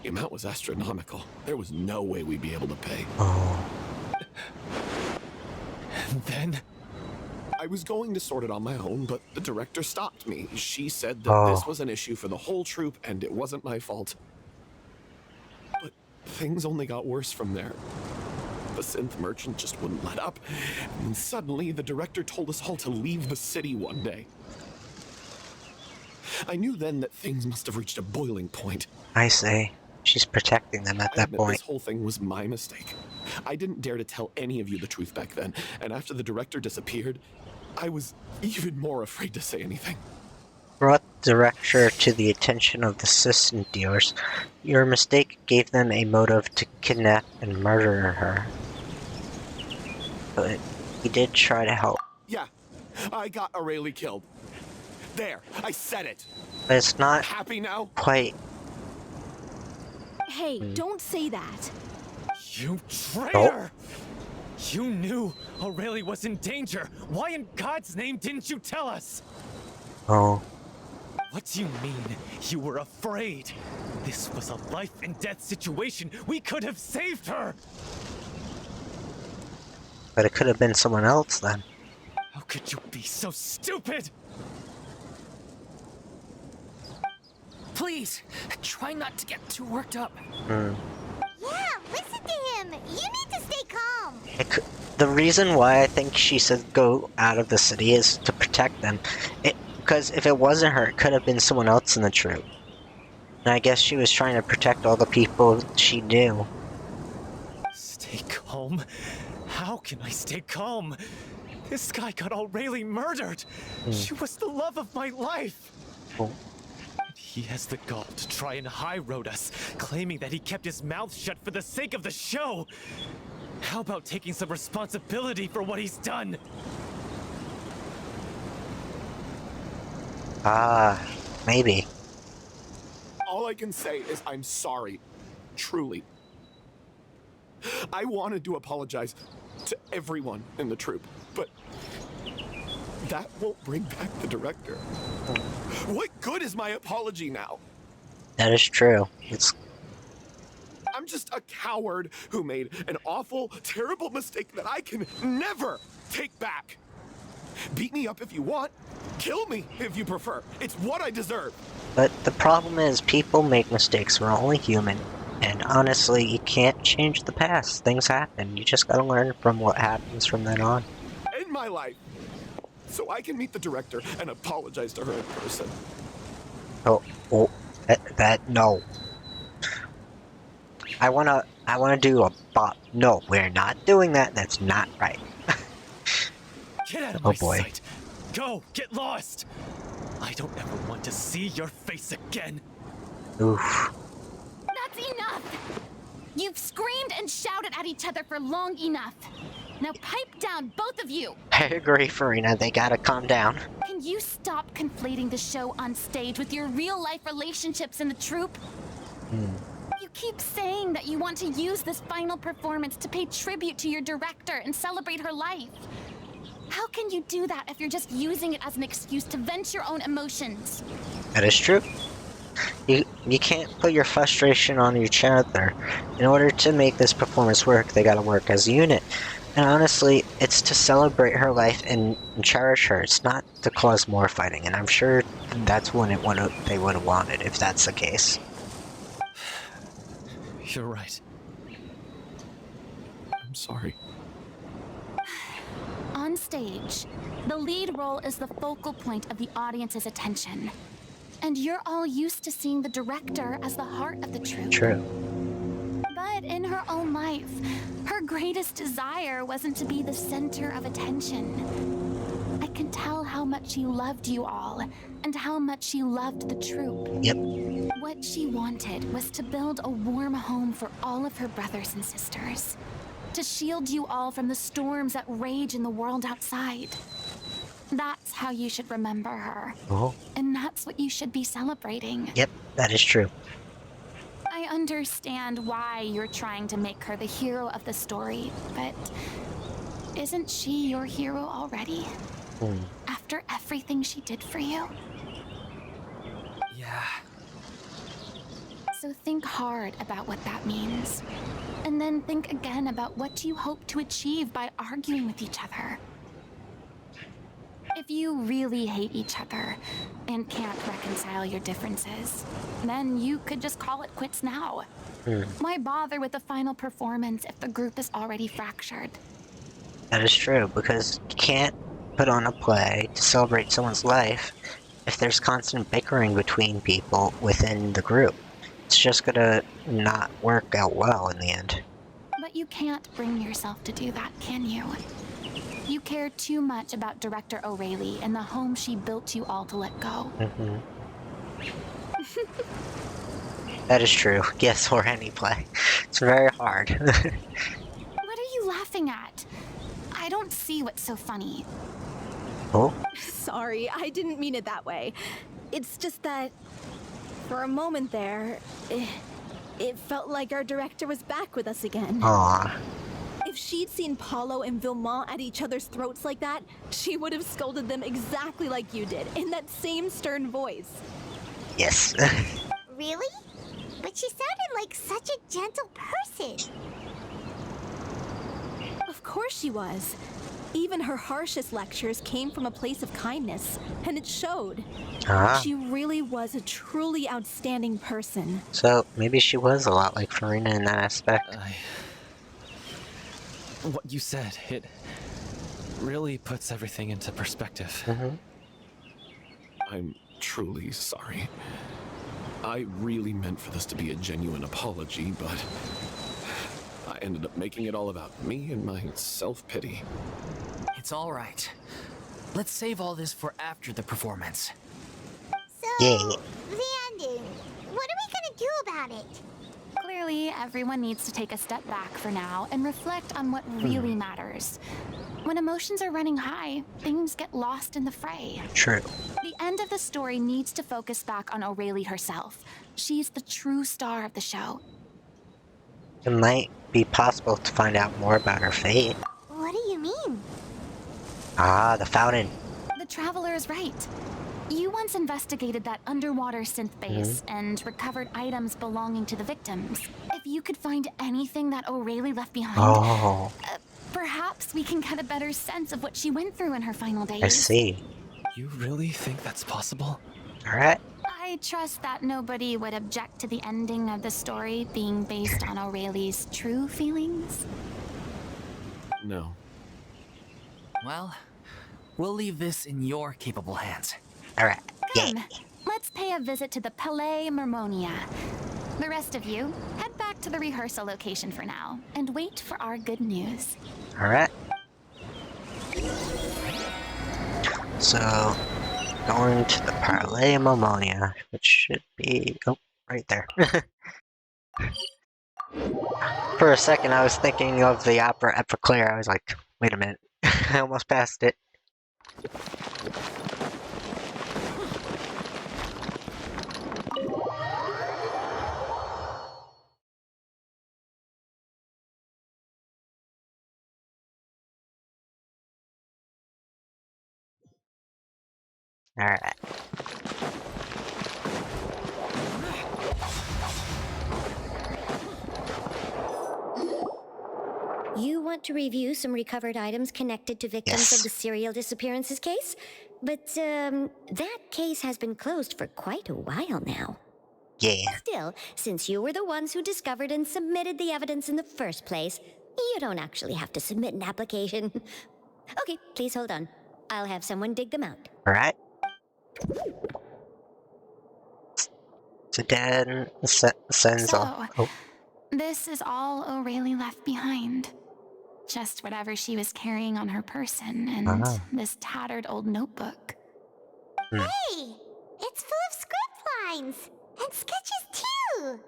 The amount was astronomical. There was no way we'd be able to pay. Oh. And then I was going to sort it on my own, but the director stopped me. She said that this was an issue for the whole troupe, and it wasn't my fault. But things only got worse from there. The synth merchant just wouldn't let up, and suddenly the director told us all to leave the city one day. I knew then that things must have reached a boiling point. I see. She's protecting them at I that admit point. this whole thing was my mistake. I didn't dare to tell any of you the truth back then, and after the director disappeared, I was even more afraid to say anything. Brought the director to the attention of the assistant dealers. Your mistake gave them a motive to kidnap and murder her. But he did try to help. Yeah, I got Aurelie killed. There, I said it. But it's not Happy now? quite. Hey, don't say that. You traitor! You knew Aurelie was in danger. Why in God's name didn't you tell us? Oh. What do you mean you were afraid? This was a life and death situation. We could have saved her. But it could have been someone else then. How could you be so stupid? Please, try not to get too worked up. Yeah, listen to him. You need to stay calm. The reason why I think she said go out of the city is to protect them. Because if it wasn't her, it could have been someone else in the troupe. And I guess she was trying to protect all the people she knew. Stay calm? How can I stay calm? This guy got Aurelie murdered. She was the love of my life. Oh. And he has the gall to try and high road us, claiming that he kept his mouth shut for the sake of the show. How about taking some responsibility for what he's done? Maybe. All I can say is I'm sorry. Truly. I wanted to apologize to everyone in the troupe, but that won't bring back the director. What good is my apology now? That is true. I'm just a coward who made an awful, terrible mistake that I can never take back. Beat me up if you want, Kill me, if you prefer. It's what I deserve. But the problem is, people make mistakes. We're only human. And honestly, you can't change the past. Things happen. You just gotta learn from what happens from then on. End my life. So I can meet the director and apologize to her in person. Oh, no. I wanna do a bop. No, we're not doing that. That's not right. Get out of Oh, my boy. sight! Go! Get lost! I don't ever want to see your face again! Oof. That's enough! You've screamed and shouted at each other for long enough. Now pipe down, both of you! I agree, Furina. They gotta calm down. Can you stop conflating the show on stage with your real-life relationships in the troupe? You keep saying that you want to use this final performance to pay tribute to your director and celebrate her life. How can you do that if you're just using it as an excuse to vent your own emotions? That is true. You can't put your frustration on each other. In order to make this performance work, they gotta work as a unit. And honestly, it's to celebrate her life and cherish her. It's not to cause more fighting, and I'm sure that's when they would have wanted, if that's the case. You're right. I'm sorry. On stage, the lead role is the focal point of the audience's attention. And you're all used to seeing the director as the heart of the troupe. True. But in her own life, her greatest desire wasn't to be the center of attention. I can tell how much she loved you all, and how much she loved the troupe. Yep. What she wanted was to build a warm home for all of her brothers and sisters. To shield you all from the storms that rage in the world outside. That's how you should remember her. Oh. And that's what you should be celebrating. Yep, that is true. I understand why you're trying to make her the hero of the story, but isn't she your hero already? After everything she did for you? Yeah. So think hard about what that means. And then think again about what you hope to achieve by arguing with each other. If you really hate each other and can't reconcile your differences, then you could just call it quits now. Why bother with the final performance if the group is already fractured? That is true, because you can't put on a play to celebrate someone's life if there's constant bickering between people within the group. It's just gonna not work out well in the end. But you can't bring yourself to do that, can you? You care too much about Director O'Reilly and the home she built you all to let go. That is true. Yes, or any play. It's very hard. What are you laughing at? I don't see what's so funny. Oh? Sorry, I didn't mean it that way. It's just that, for a moment there, it felt like our director was back with us again. Aww. If she'd seen Paulo and Vilmont at each other's throats like that, she would have scolded them exactly like you did, in that same stern voice. Yes. Really? But she sounded like such a gentle person. Of course she was. Even her harshest lectures came from a place of kindness, and it showed. She really was a truly outstanding person. So, maybe she was a lot like Furina in that aspect. What you said, it really puts everything into perspective. I'm truly sorry. I really meant for this to be a genuine apology, but I ended up making it all about me and my self-pity. It's all right. Let's save all this for after the performance. So, Yay. the ending. What are we gonna do about it? Clearly, everyone needs to take a step back for now and reflect on what really matters. When emotions are running high, things get lost in the fray. True. The end of the story needs to focus back on O'Reilly herself. She's the true star of the show. It might be possible to find out more about her fate. What do you mean? Ah, the fountain. The Traveler is right. You once investigated that underwater synth base and recovered items belonging to the victims. If you could find anything that O'Reilly left behind, perhaps we can get a better sense of what she went through in her final days. I see. You really think that's possible? Alright. I trust that nobody would object to the ending of the story being based on O'Reilly's true feelings. No. Well, we'll leave this in your capable hands. Alright. Yeah. Come, let's pay a visit to the Palais Mermonia. The rest of you, head back to the rehearsal location for now, and wait for our good news. Alright. So, going to the Palais Mammonia, which should be... oh, right there. For a second, I was thinking of the opera Epiclear. I was like, wait a minute. I almost passed it. Alright. You want to review some recovered items connected to victims Yes. of the serial disappearances case? But, that case has been closed for quite a while now. Yeah. Still, since you were the ones who discovered and submitted the evidence in the first place, you don't actually have to submit an application. Okay, please hold on. I'll have someone dig them out. Alright. So Dan sends off... So, oh, this is all O'Reilly left behind. Just whatever she was carrying on her person and Ah. this tattered old notebook. Hey! It's full of script lines! And sketches, too!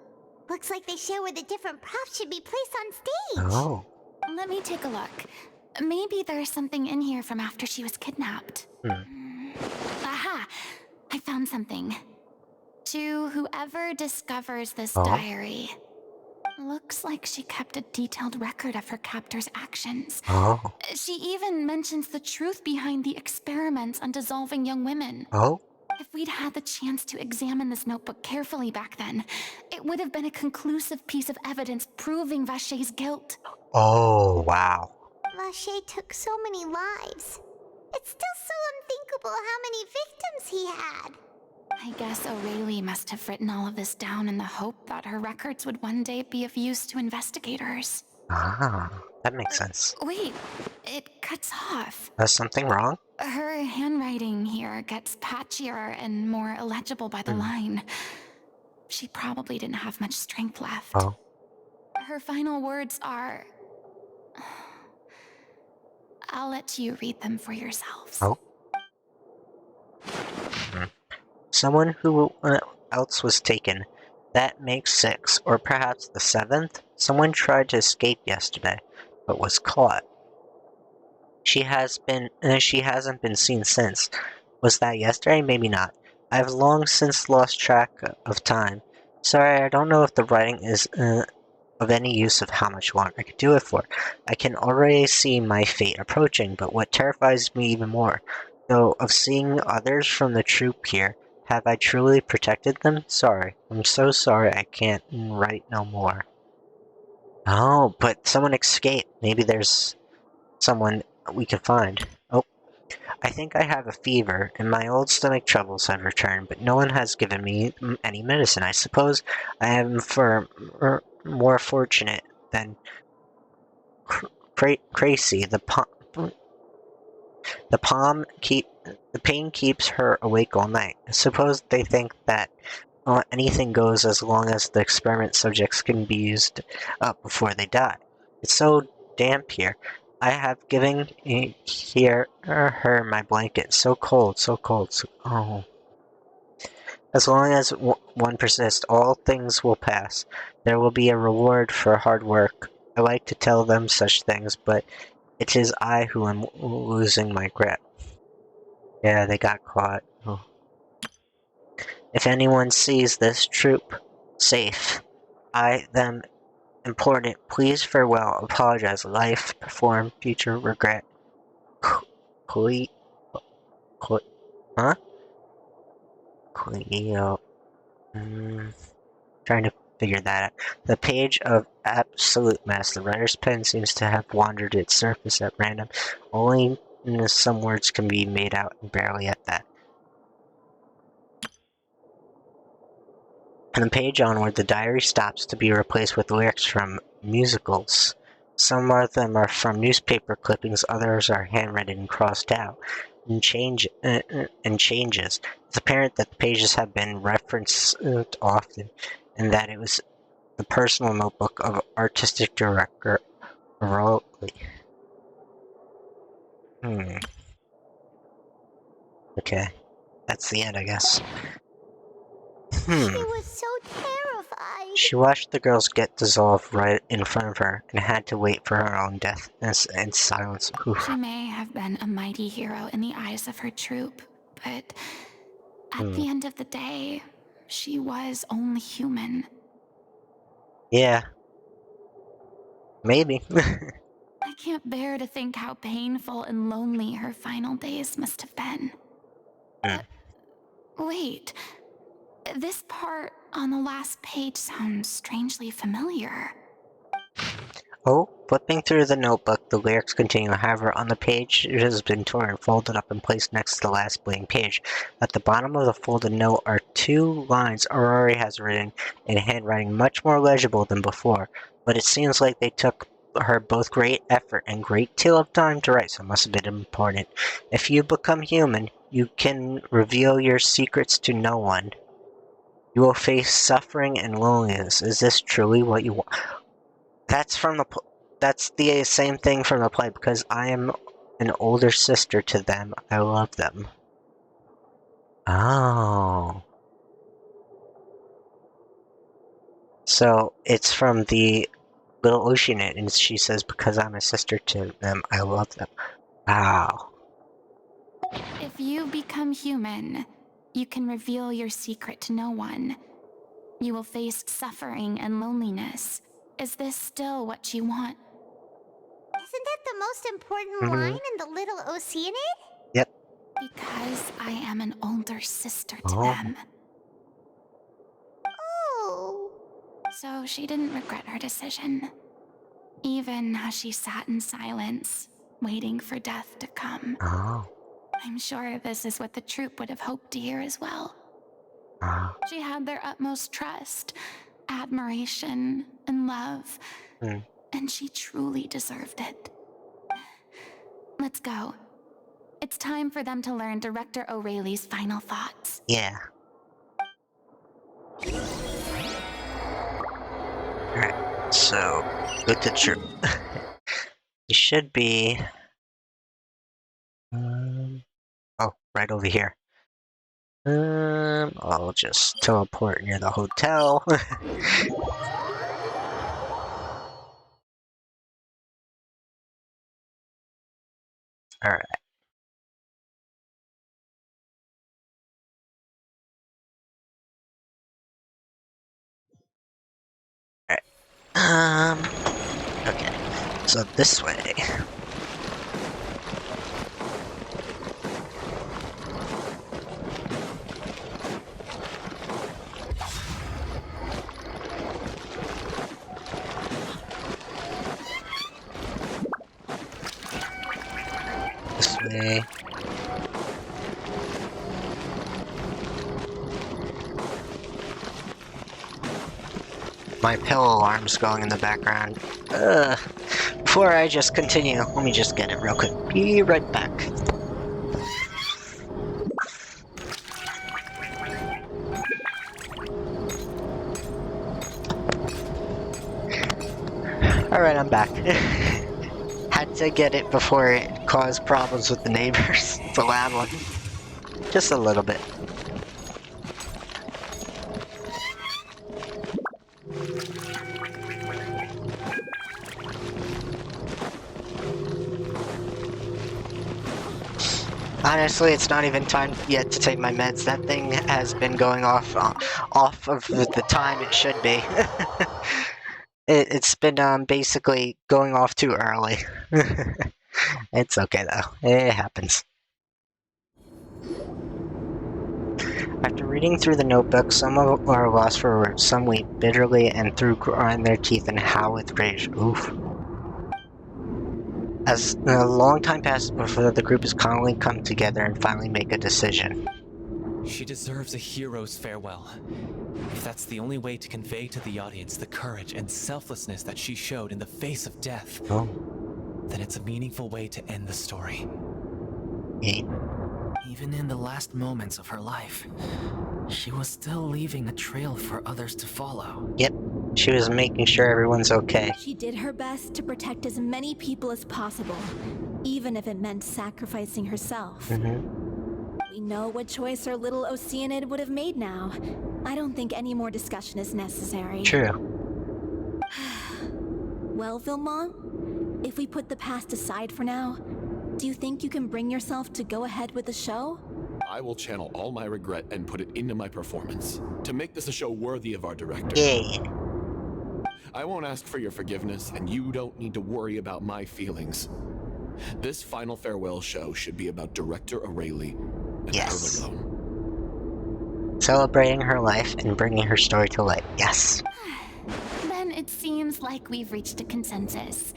Looks like they show where the different props should be placed on stage. oh. Let me take a look. Maybe there's something in here from after she was kidnapped. Aha! I found something. To whoever discovers this Oh. diary. Looks like she kept a detailed record of her captor's actions. Oh. She even mentions the truth behind the experiments on dissolving young women. Oh. If we'd had the chance to examine this notebook carefully back then, it would have been a conclusive piece of evidence proving Vacher's guilt. Oh, wow. Vacher took so many lives. It's still so unthinkable how many victims he had. I guess O'Reilly must have written all of this down in the hope that her records would one day be of use to investigators. Ah, that makes sense. Wait, it cuts off. Is something wrong? Her handwriting here gets patchier and more illegible by the line. She probably didn't have much strength left. Oh. Her final words are... I'll let you read them for yourselves. Oh. Someone who else was taken. That makes 6, or perhaps the 7th. Someone tried to escape yesterday, but was caught. She hasn't been seen since. Was that yesterday? Maybe not. I've long since lost track of time. Sorry, I don't know if the writing is of any use of how much longer I could do it for. I can already see my fate approaching, but what terrifies me even more, though, of seeing others from the troop here. Have I truly protected them? Sorry. I'm so sorry I can't write no more. Oh, but someone escaped. Maybe there's someone we can find. Oh, I think I have a fever, and my old stomach troubles have returned, but no one has given me any medicine. I suppose I am more fortunate than Crazy. The pain keeps her awake all night. I suppose they think that anything goes as long as the experiment subjects can be used up before they die. It's so damp here. I have given her my blanket. So cold, so cold. Oh. As long as one persists, all things will pass. There will be a reward for hard work. I like to tell them such things, but it is I who am losing my grip. Yeah, they got caught. Oh. If anyone sees this troop safe, them important, please farewell, apologize, life, perform, future, regret. Cleo. Huh? Cleo. Trying to figure that out. The page of absolute mess. The writer's pen seems to have wandered its surface at random. Only and some words can be made out barely at that. From the page onward, the diary stops to be replaced with lyrics from musicals. Some of them are from newspaper clippings, others are handwritten and crossed out, and changes. It's apparent that the pages have been referenced often, and that it was the personal notebook of artistic director Rowley. Okay, that's the end, I guess. She was so terrified. She watched the girls get dissolved right in front of her and had to wait for her own death in silence. Oof. She may have been a mighty hero in the eyes of her troop, but at the end of the day, she was only human. Yeah. Maybe. I can't bear to think how painful and lonely her final days must have been. Wait, this part on the last page sounds strangely familiar. Oh, flipping through the notebook, the lyrics continue. However, on the page, it has been torn, folded up, and placed next to the last blank page. At the bottom of the folded note are 2 lines Aurori has written in handwriting much more legible than before, but it seems like they took her both great effort and great deal of time to write, so it must have been important. If you become human, you can reveal your secrets to no one. You will face suffering and loneliness. Is this truly what you want? That's the same thing from the play, because I am an older sister to them. I love them. Oh. So it's from the Little Oceanit, and she says, because I'm a sister to them, I love them. Wow. If you become human, you can reveal your secret to no one. You will face suffering and loneliness. Is this still what you want? Isn't that the most important line in the Little Oceanid? Yep. Because I am an older sister to Oh. them. Oh. So she didn't regret her decision. Even as she sat in silence, waiting for death to come. Oh. I'm sure this is what the troop would have hoped to hear as well. Oh. She had their utmost trust, admiration, and love, and she truly deserved it. Let's go. It's time for them to learn Director O'Reilly's final thoughts. Yeah. Alright, so, with the troop. It should be... oh, right over here. I'll just teleport near the hotel. Alright. Alright. Okay. So this way. This way. My pill alarm's going in the background. Before I just continue, let me just get it real quick. Be right back. Alright, I'm back. Had to get it before it caused problems with the neighbors. It's a loud one. Just a little bit. Honestly, it's not even time yet to take my meds. That thing has been going off of the time it should be. It's been basically going off too early. It's okay though. It happens. After reading through the notebook, some are lost for words, some weep bitterly and grind their teeth and howl with rage. Oof. As a long time passes before the group has calmly come together and finally make a decision. She deserves a hero's farewell. If that's the only way to convey to the audience the courage and selflessness that she showed in the face of death, Oh. then it's a meaningful way to end the story. Yeah. Even in the last moments of her life, she was still leaving a trail for others to follow. Yep. She was making sure everyone's okay. She did her best to protect as many people as possible, even if it meant sacrificing herself. We know what choice our little Oceanid would have made now. I don't think any more discussion is necessary. True. Well, Vilmont, if we put the past aside for now, do you think you can bring yourself to go ahead with the show? I will channel all my regret and put it into my performance to make this a show worthy of our director. Yeah. I won't ask for your forgiveness, and you don't need to worry about my feelings. This final farewell show should be about Director Aurelie and Yes. her alone. Celebrating her life and bringing her story to light. Yes. Then it seems like we've reached a consensus.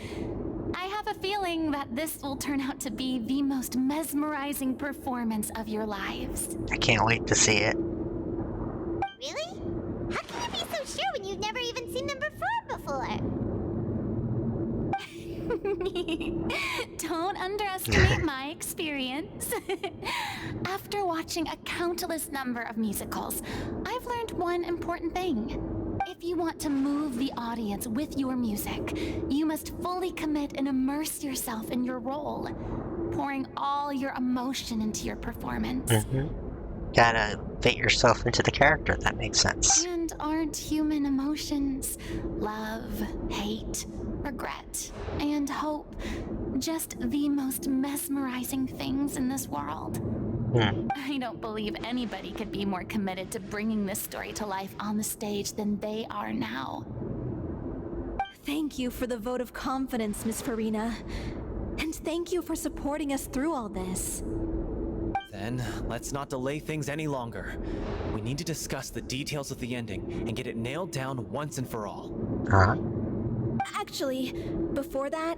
I have a feeling that this will turn out to be the most mesmerizing performance of your lives. I can't wait to see it. Really? How can you be so sure when you've never even seen them perform before? Don't underestimate my experience. After watching a countless number of musicals, I've learned one important thing. If you want to move the audience with your music, you must fully commit and immerse yourself in your role, pouring all your emotion into your performance. Gotta fit yourself into the character, if that makes sense. And aren't human emotions, love, hate, regret, and hope, just the most mesmerizing things in this world? I don't believe anybody could be more committed to bringing this story to life on the stage than they are now. Thank you for the vote of confidence, Miss Furina. And thank you for supporting us through all this. Then, let's not delay things any longer. We need to discuss the details of the ending and get it nailed down once and for all. Uh-huh. Actually, before that,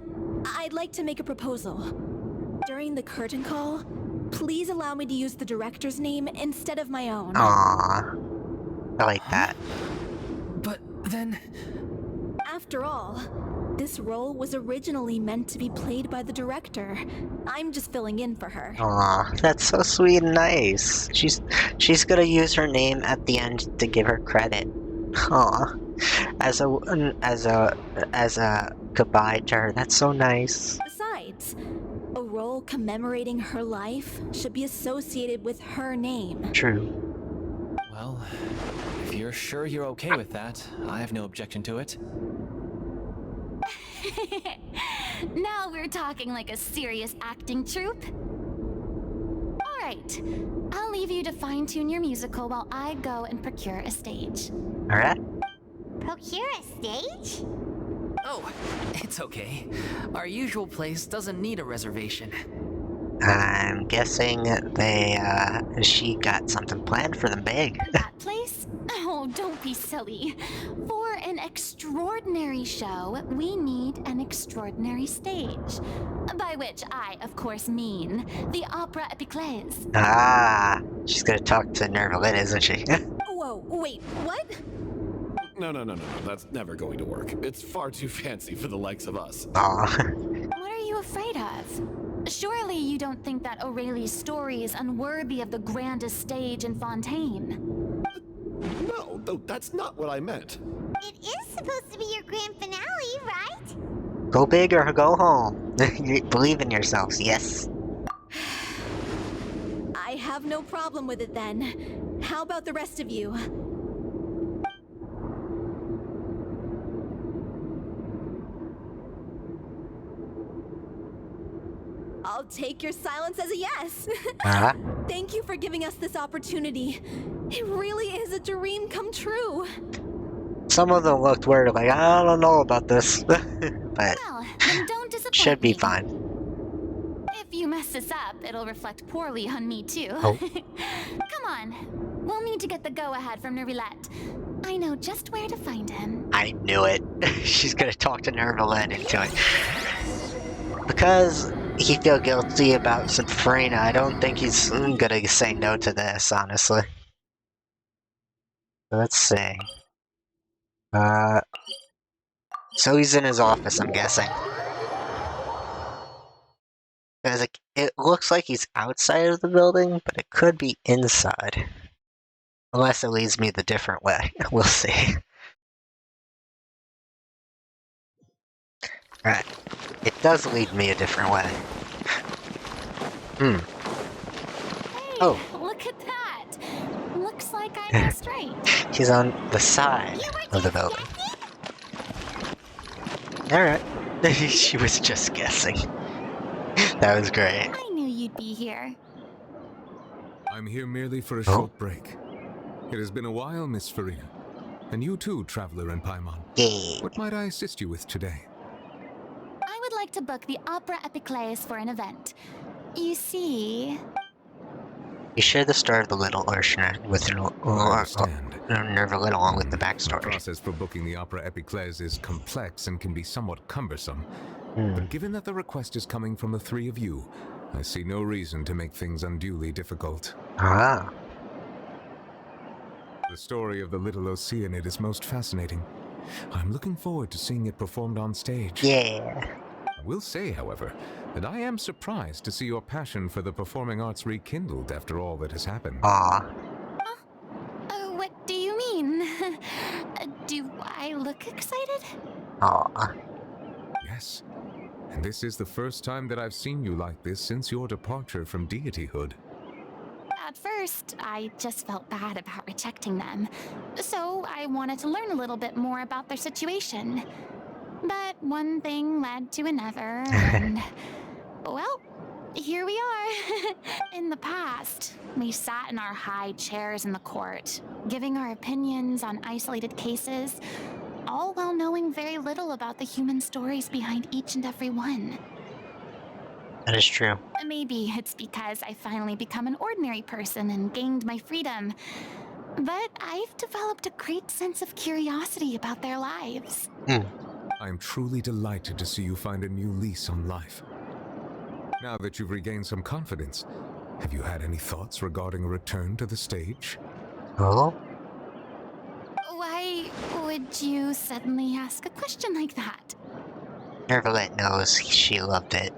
I'd like to make a proposal. During the curtain call, please allow me to use the director's name instead of my own. Aww. I like that. But then... After all, this role was originally meant to be played by the director. I'm just filling in for her. Aw, that's so sweet and nice. She's gonna use her name at the end to give her credit. Aw, as a goodbye to her. That's so nice. Besides, a role commemorating her life should be associated with her name. True. Well, if you're sure you're okay with that, I have no objection to it. Now we're talking like a serious acting troupe. Alright, I'll leave you to fine-tune your musical while I go and procure a stage. Alright. Procure a stage? Oh, it's okay. Our usual place doesn't need a reservation. I'm guessing she got something planned for them big. That place? Oh, don't be silly. For an extraordinary show, we need an extraordinary stage. By which I, of course, mean the Opera Epiclese. Ah, she's gonna talk to Nervalin, isn't she? Whoa, wait, what? No. That's never going to work. It's far too fancy for the likes of us. Aw. What are you afraid of? Surely you don't think that Aurelie's story is unworthy of the grandest stage in Fontaine? No, that's not what I meant. It is supposed to be your grand finale, right? Go big or go home. You believe in yourselves, yes. I have no problem with it then. How about the rest of you? I'll take your silence as a yes. Uh-huh. Thank you for giving us this opportunity. It really is a dream come true. Some of them looked weird, like, I don't know about this. But Well, then don't disappoint should be me. fine. If you mess this up, it'll reflect poorly on me too. Oh. Come on. We'll need to get the go-ahead from Nervilette. I know just where to find him. I knew it. She's gonna talk to Nervalin into it. because he feel guilty about some Furina, I don't think he's gonna say no to this, honestly. Let's see. So he's in his office, I'm guessing. Because it looks like he's outside of the building, but it could be inside. Unless it leads me the different way. We'll see. Alright. It does lead me a different way. Hey, Oh. look at that. Looks like I guessed right. He's on the side of the building. Alright. She was just guessing. That was great. I knew you'd be here. I'm here merely for a short break. It has been a while, Miss Furina. And you too, Traveler in Paimon. Yeah. What might I assist you with today? I would like to book the Opera Epiclese for an event. You see... You share the story of the little Urshna with Nervalin along with the The backstory. process for booking the Opera Epiclese is complex and can be somewhat cumbersome. Hmm. But given that the request is coming from the three of you, I see no reason to make things unduly difficult. Ah. The story of the little Oceanid is most fascinating. I'm looking forward to seeing it performed on stage. Yeah. I will say, however, that I am surprised to see your passion for the performing arts rekindled after all that has happened. Aw. what do you mean? Do I look excited? Aw. Yes. And this is the first time that I've seen you like this since your departure from deityhood. At first, I just felt bad about rejecting them. So I wanted to learn a little bit more about their situation. But one thing led to another, and... well, here we are. In the past, we sat in our high chairs in the court, giving our opinions on isolated cases, all while knowing very little about the human stories behind each and every one. That is true. Maybe it's because I finally become an ordinary person and gained my freedom. But I've developed a great sense of curiosity about their lives. I am truly delighted to see you find a new lease on life. Now that you've regained some confidence, have you had any thoughts regarding a return to the stage? Oh? Why would you suddenly ask a question like that? Nervalin knows she loved it.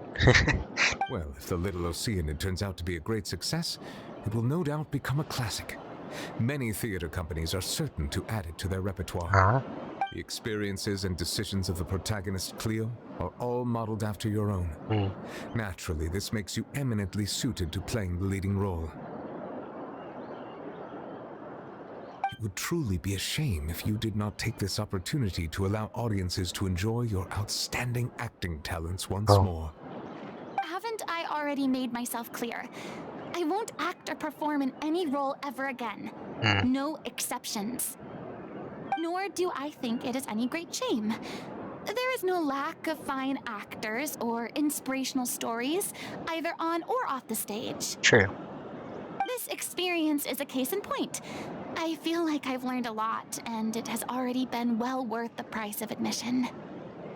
Well, if the little Oceanid turns out to be a great success, it will no doubt become a classic. Many theater companies are certain to add it to their repertoire. Huh? The experiences and decisions of the protagonist Cleo are all modeled after your own. Naturally, this makes you eminently suited to playing the leading role. It would truly be a shame if you did not take this opportunity to allow audiences to enjoy your outstanding acting talents once more. Haven't I already made myself clear? I won't act or perform in any role ever again. No exceptions. Nor do I think it is any great shame. There is no lack of fine actors or inspirational stories, either on or off the stage. True. This experience is a case in point. I feel like I've learned a lot, and it has already been well worth the price of admission.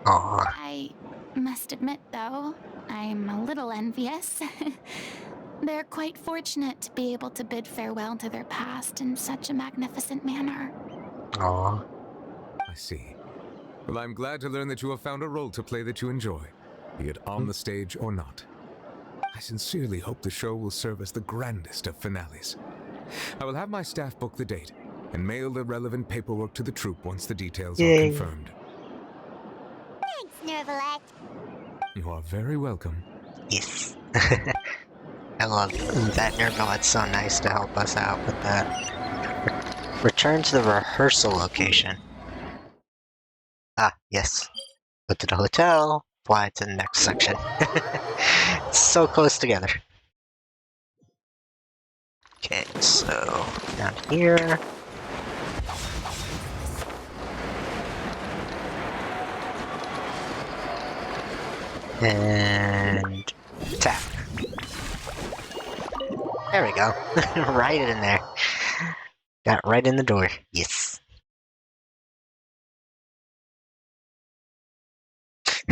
Aw. I must admit, though, I'm a little envious. They're quite fortunate to be able to bid farewell to their past in such a magnificent manner. Aw. I see. Well, I'm glad to learn that you have found a role to play that you enjoy, be it on the stage or not. I sincerely hope the show will serve as the grandest of finales. I will have my staff book the date and mail the relevant paperwork to the troupe once the details are confirmed. Thanks, Nervalet. You are very welcome. Yes. I love that Nervalet's so nice to help us out with that. Return to the rehearsal location. Ah, yes. Go to the hotel, fly to the next section. It's so close together. Okay, so down here. And tap. There we go. Right in there. Got right in the door. Yes.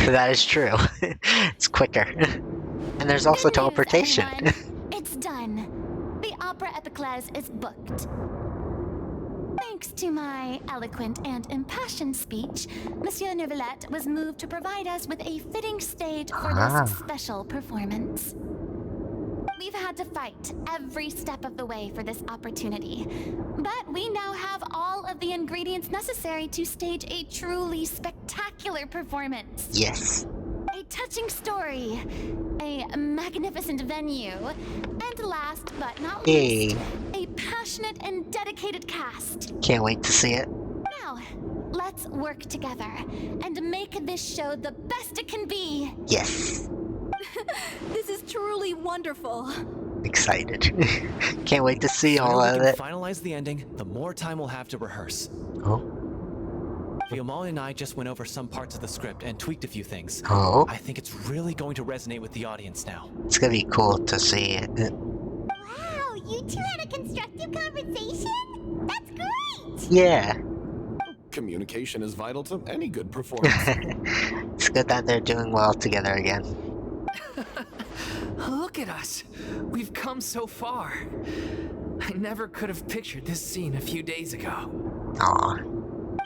That is true. It's quicker. And there's also Good news, teleportation. everyone. It's done. The Opera Epiclese is booked. Thanks to my eloquent and impassioned speech, Monsieur Neuvillette was moved to provide us with a fitting stage for this special performance. We've had to fight every step of the way for this opportunity, but we now have all of the ingredients necessary to stage a truly spectacular performance. Yes. A touching story, a magnificent venue, and last but not least, a passionate and dedicated cast. Can't wait to see it. Now, let's work together and make this show the best it can be. Yes. This is truly wonderful. Excited. Can't wait to see The all sooner of we it. can finalize the ending, the more time we'll have to rehearse. Oh. Fiamma and I just went over some parts of the script and tweaked a few things. Oh. I think it's really going to resonate with the audience now. It's gonna be cool to see it. Wow, you two had a constructive conversation? That's great! Yeah. Communication is vital to any good performance. It's good that they're doing well together again. Look at us. We've come so far. I never could have pictured this scene a few days ago. Aw.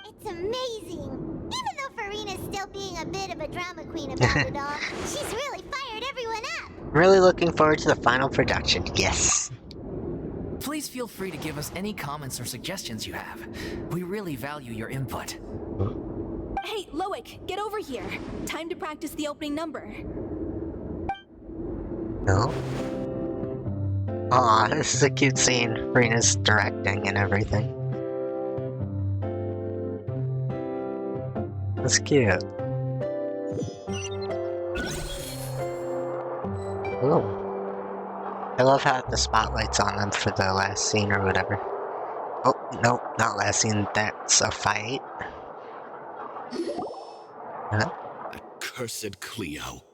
It's amazing. Even though Furina's still being a bit of a drama queen about it all, she's really fired everyone up. Really looking forward to the final production. Yes. Please feel free to give us any comments or suggestions you have. We really value your input. Hey, Loic, get over here. Time to practice the opening number. No. Aw, this is a cute scene. Rena's directing and everything. That's cute. Ooh. I love how the spotlight's on them for the last scene or whatever. Oh, no, not last scene. That's a fight. Huh? Accursed Cleo.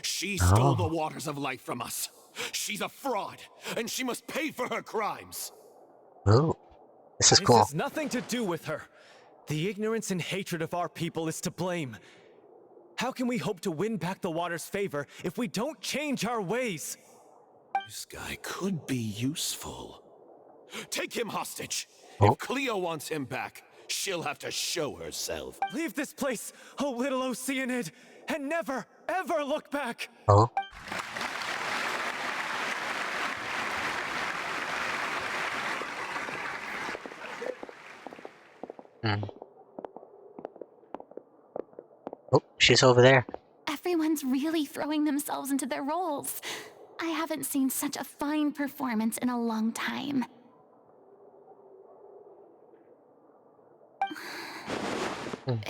She stole the waters of life from us. She's a fraud, and she must pay for her crimes. Ooh. This is This cool. has nothing to do with her. The ignorance and hatred of our people is to blame. How can we hope to win back the water's favor if we don't change our ways? This guy could be useful. Take him hostage. Oh. If Cleo wants him back, she'll have to show herself. Leave this place, O little Oceanid, and never, ever look back! Oh. Hmm. Oh, she's over there. Everyone's really throwing themselves into their roles. I haven't seen such a fine performance in a long time.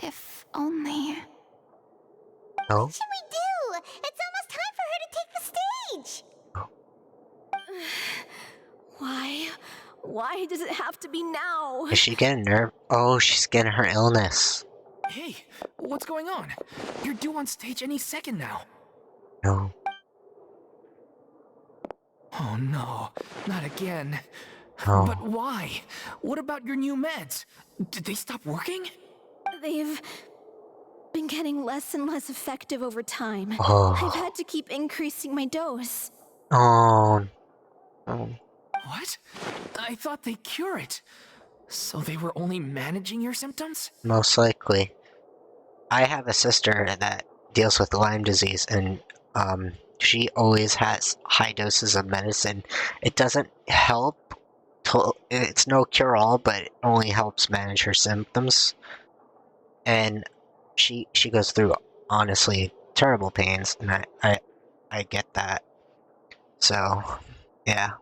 If only. Oh. What should we do? It's almost time for her to take the stage. Why? Why does it have to be now? Is she getting nerve? Oh, she's getting her illness. Hey, what's going on? You're due on stage any second now. No. Oh no, not again. Oh. But why? What about your new meds? Did they stop working? They've been getting less and less effective over time. Oh. I've had to keep increasing my dose. Oh. Oh. What? I thought they cure it. So they were only managing your symptoms? Most likely. I have a sister that deals with Lyme disease, and she always has high doses of medicine. It doesn't help. It's no cure-all, but it only helps manage her symptoms. And she goes through, honestly, terrible pains, and I get that. So, yeah.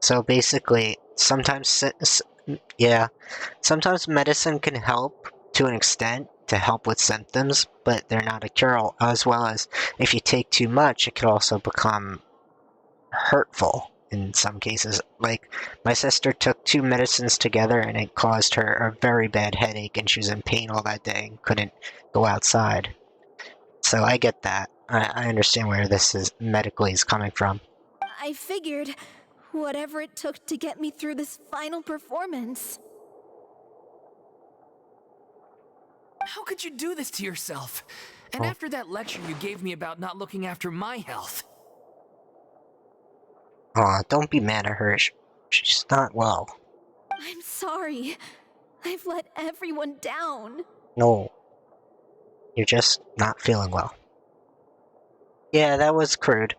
So basically, sometimes medicine can help to an extent to help with symptoms, but they're not a cure-all, as well as if you take too much, it could also become hurtful in some cases. Like, my sister took 2 medicines together and it caused her a very bad headache, and she was in pain all that day and couldn't go outside. So I get that. I understand where this is medically is coming from. I figured whatever it took to get me through this final performance. How could you do this to yourself? And Oh. after that lecture you gave me about not looking after my health. Aw, don't be mad at her. She's not well. I'm sorry. I've let everyone down. No. You're just not feeling well. Yeah, that was crude.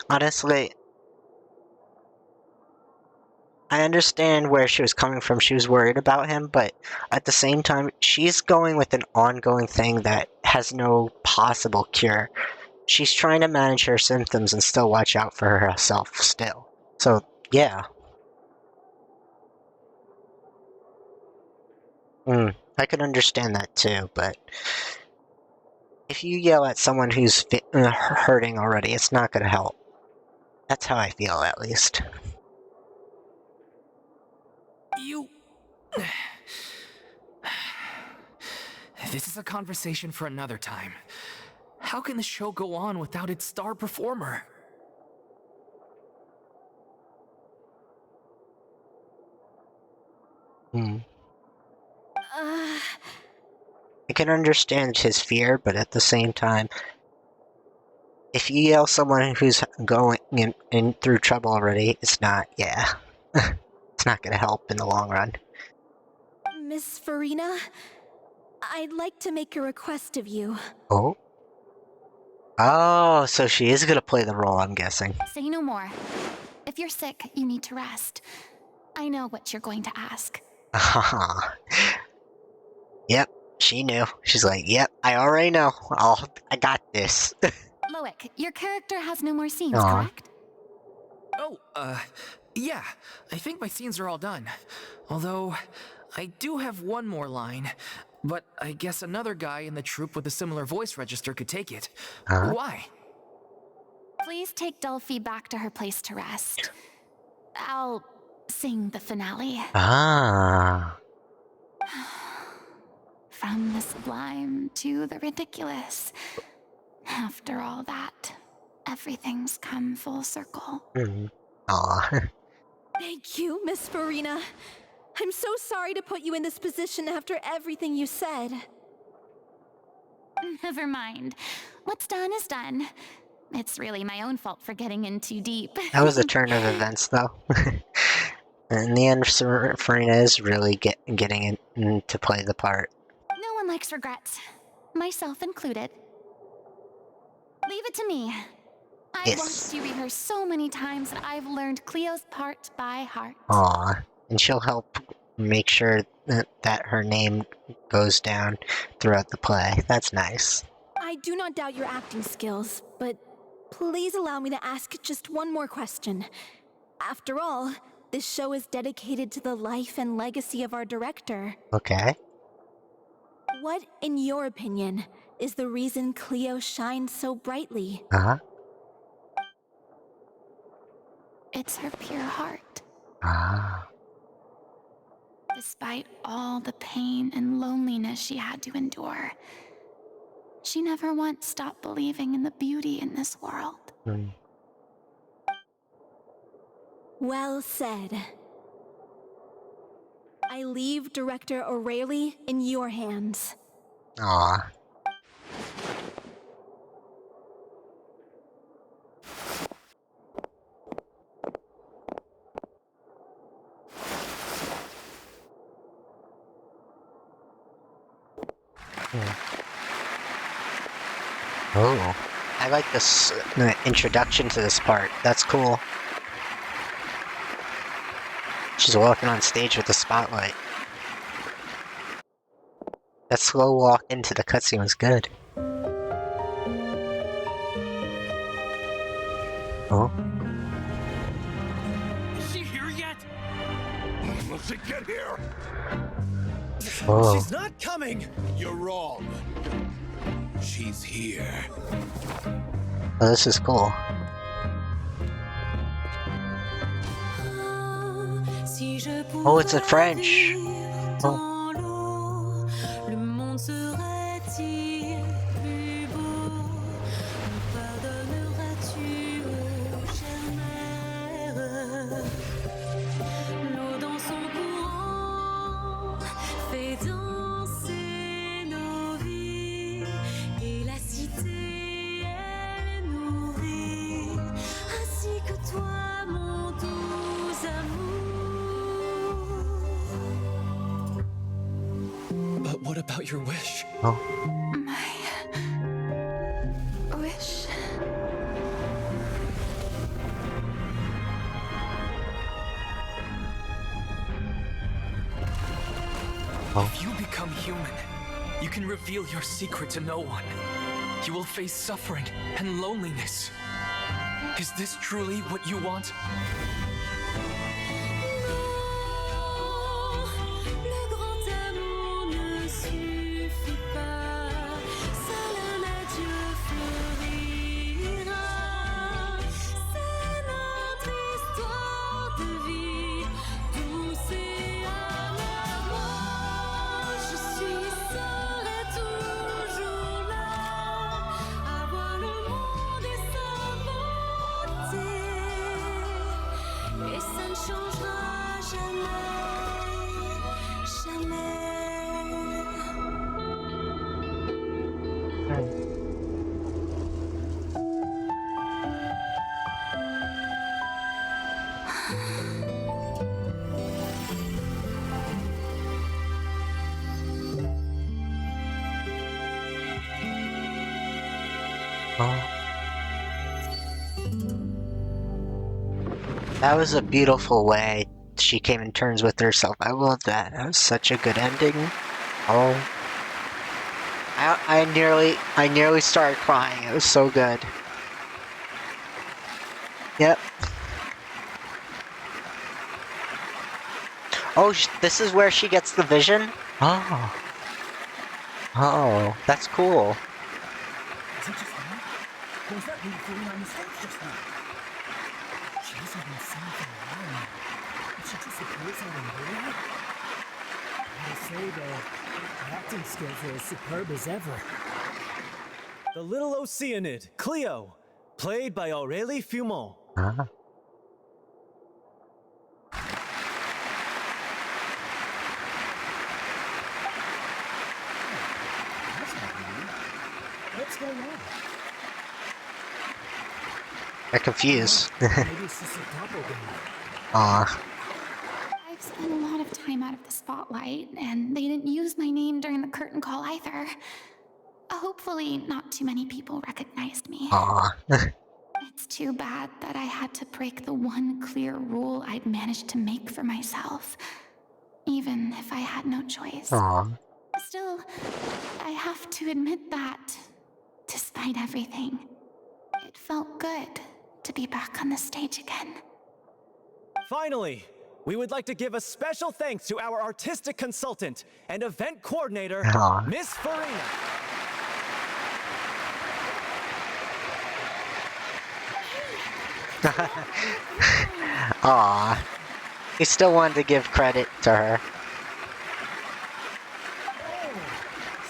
Honestly, I understand where she was coming from. She was worried about him, but at the same time, she's going with an ongoing thing that has no possible cure. She's trying to manage her symptoms and still watch out for herself still. So, yeah. I can understand that too, but if you yell at someone who's hurting already, it's not gonna help. That's how I feel, at least. You... This is a conversation for another time. How can the show go on without its star performer? I can understand his fear, but at the same time, if you yell someone who's going in through trouble already, it's not, yeah. It's not gonna help in the long run. Miss Furina, I'd like to make a request of you. Oh? Oh, so she is gonna play the role, I'm guessing. Say no more. If you're sick, you need to rest. I know what you're going to ask. Yep, she knew. She's like, yep, I already know. I got this. Loic, your character has no more scenes, Aw. correct? Oh, yeah. I think my scenes are all done. Although, I do have one more line. But I guess another guy in the troupe with a similar voice register could take it. Huh? Why? Please take Delphi back to her place to rest. I'll sing the finale. Ah. From the sublime to the ridiculous. After all that, everything's come full circle. Aw. Thank you, Miss Furina. I'm so sorry to put you in this position after everything you said. Never mind. What's done is done. It's really my own fault for getting in too deep. That was a turn of events, though. In the end, Furina is really getting in to play the part. No one likes regrets, myself included. Leave it to me. I've Yes. watched you rehearse so many times that I've learned Cleo's part by heart. Aw. And she'll help make sure that her name goes down throughout the play. That's nice. I do not doubt your acting skills, but please allow me to ask just one more question. After all, this show is dedicated to the life and legacy of our director. Okay. What, in your opinion, is the reason Cleo shines so brightly? Uh-huh. It's her pure heart. Ah. Despite all the pain and loneliness she had to endure, she never once stopped believing in the beauty in this world. Well said. I leave Director O'Reilly in your hands. Aw. Oh. I like this introduction to this part. That's cool. She's walking on stage with the spotlight. That slow walk into the cutscene was good. Oh. Is she here yet? Will she get here? Oh. She's not coming! You're wrong. She's here. Oh, this is cool. Oh, it's in French. Oh. about your wish? Oh. My wish. If you become human, you can reveal your secret to no one. You will face suffering and loneliness. Is this truly what you want? Le grand amour ne suffit pas, seul un adieu fleurira. C'est notre histoire de vie, douce et amère. Je suis seule et toujours là, à voir le monde et sa beauté. Et ça ne changera jamais, jamais. That was a beautiful way she came in terms with herself. I love that. That was such a good ending. Oh. I nearly started crying. It was so good. Yep. Oh, this is where she gets the vision? Oh. Oh, that's cool. Is it just me? Or was that me falling on his head just now? She hasn't been seen for a while now, but she disappears out of nowhere? I gotta say though, the acting skills are as superb as ever. The little Oceanid, Cleo, played by Aurélie Fumont. Ah. That's not me. What's going on? I'm confused. Maybe it's just a doppelganger. Aw. I've spent a lot of time out of the spotlight, and they didn't use my name during the curtain call either. Hopefully, not too many people recognized me. Aw. It's too bad that I had to break the one clear rule I'd managed to make for myself, even if I had no choice. Aw. Still, I have to admit that, despite everything, it felt good to be back on the stage again. Finally, we would like to give a special thanks to our artistic consultant and event coordinator, Aw. Miss Furina. Aw. He still wanted to give credit to her.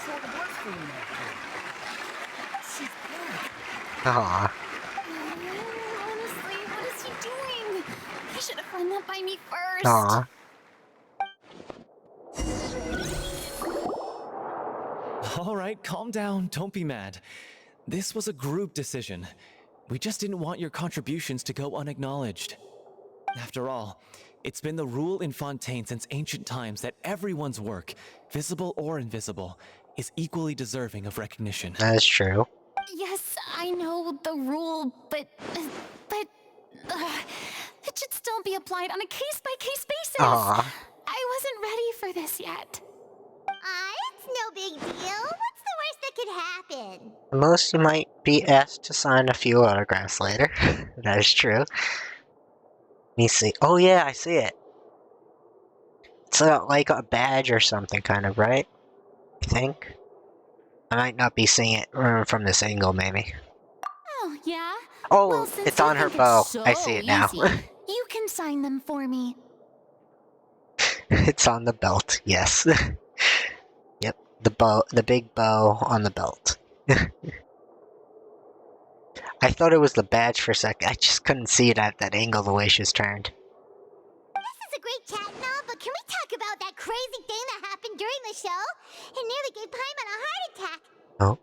So it was Furina. She's back. Aw. Honestly, what is he doing? He should have run that by me first. Aw. All right, calm down, don't be mad. This was a group decision. We just didn't want your contributions to go unacknowledged. After all, it's been the rule in Fontaine since ancient times that everyone's work, visible or invisible, is equally deserving of recognition. That is true. Yes, I know the rule, but it should still be applied on a case-by-case basis. Aw. I wasn't ready for this yet. It's no big deal. What's the worst that could happen? Most you might be asked to sign a few autographs later. That is true. Let me see. Oh yeah, I see it. It's like a badge or something, kind of, right? I think. I might not be seeing it from this angle, maybe. Oh, yeah? Oh, Well, since it's you on her think bow. it's I see it now. so easy, you can sign them for me. It's on the belt, yes. Yep, the bow, the big bow on the belt. I thought it was the badge for a second. I just couldn't see it at that angle the way she was turned. This is a great chat and all, but can we talk about that crazy thing that happened during the show? It nearly gave Paimon a heart attack. Oh.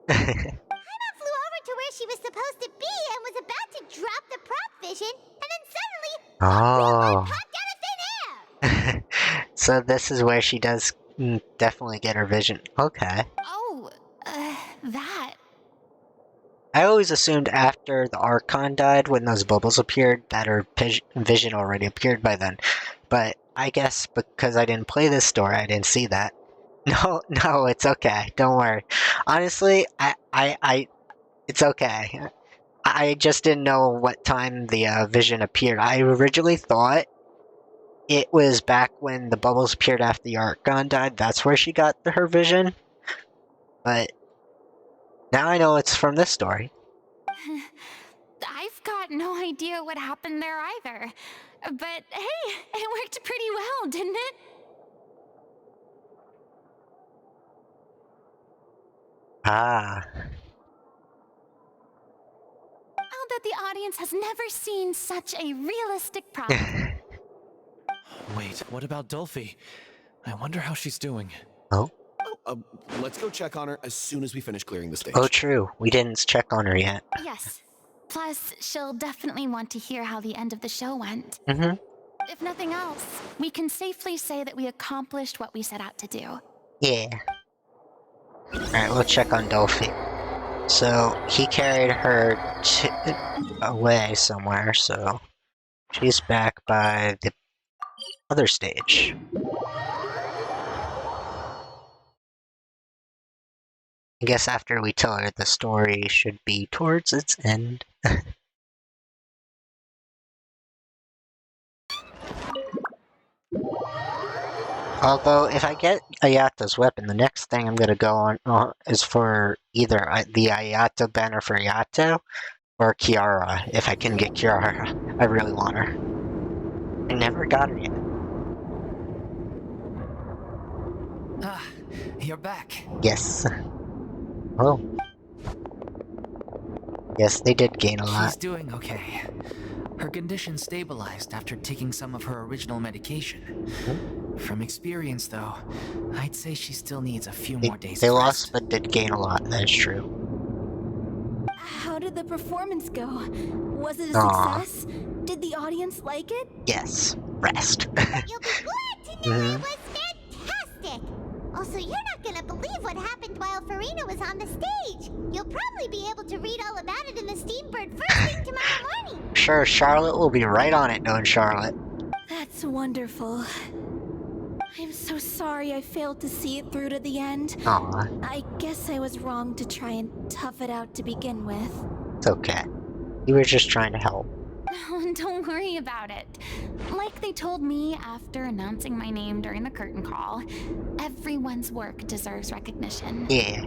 Paimon flew over to where she was supposed to be and was about to drop the prop vision, and then suddenly, Oh. popped out of thin air! So this is where she does definitely get her vision. Okay. Oh, that. I always assumed after the Archon died, when those bubbles appeared, that her vision already appeared by then. But I guess because I didn't play this story, I didn't see that. No, it's okay. Don't worry. Honestly, it's okay. I just didn't know what time the vision appeared. I originally thought it was back when the bubbles appeared after the Archon died. That's where she got her vision. But now I know it's from this story. I've got no idea what happened there either. But hey, it worked pretty well, didn't it? Ah. I'll bet the audience has never seen such a realistic prop. Wait, what about Dolphy? I wonder how she's doing. Oh? Let's go check on her as soon as we finish clearing the stage. Oh, true. We didn't check on her yet. Yes. Plus, she'll definitely want to hear how the end of the show went. Mm-hmm. If nothing else, we can safely say that we accomplished what we set out to do. Yeah. Alright, we'll check on Dolphy. So, he carried her away somewhere, so she's back by the other stage. I guess after we tell her the story should be towards its end. Although, if I get Ayato's weapon, the next thing I'm gonna go on is for either the Ayato banner for Ayato, or Kiara, if I can get Kiara. I really want her. I never got her yet. Ah, you're back. Yes. Oh. Yes, they did gain a lot. She's doing okay. Her condition stabilized after taking some of her original medication. From experience, though, I'd say she still needs a few more days They of lost, rest. but did gain a lot, that is true. How did the performance go? Was it a Aw. success? Did the audience like it? Yes. Rest. You'll be glad to know it was fantastic! Also, you're not gonna believe what happened while Furina was on the stage. You'll probably be able to read all about it in the Steambird first thing tomorrow morning. Sure, Charlotte will be right on it, knowing Charlotte. That's wonderful. I'm so sorry I failed to see it through to the end. Aw, I guess I was wrong to try and tough it out to begin with. it's okay. You were just trying to help. Don't worry about it. Like they told me after announcing my name during the curtain call, everyone's work deserves recognition. Yeah.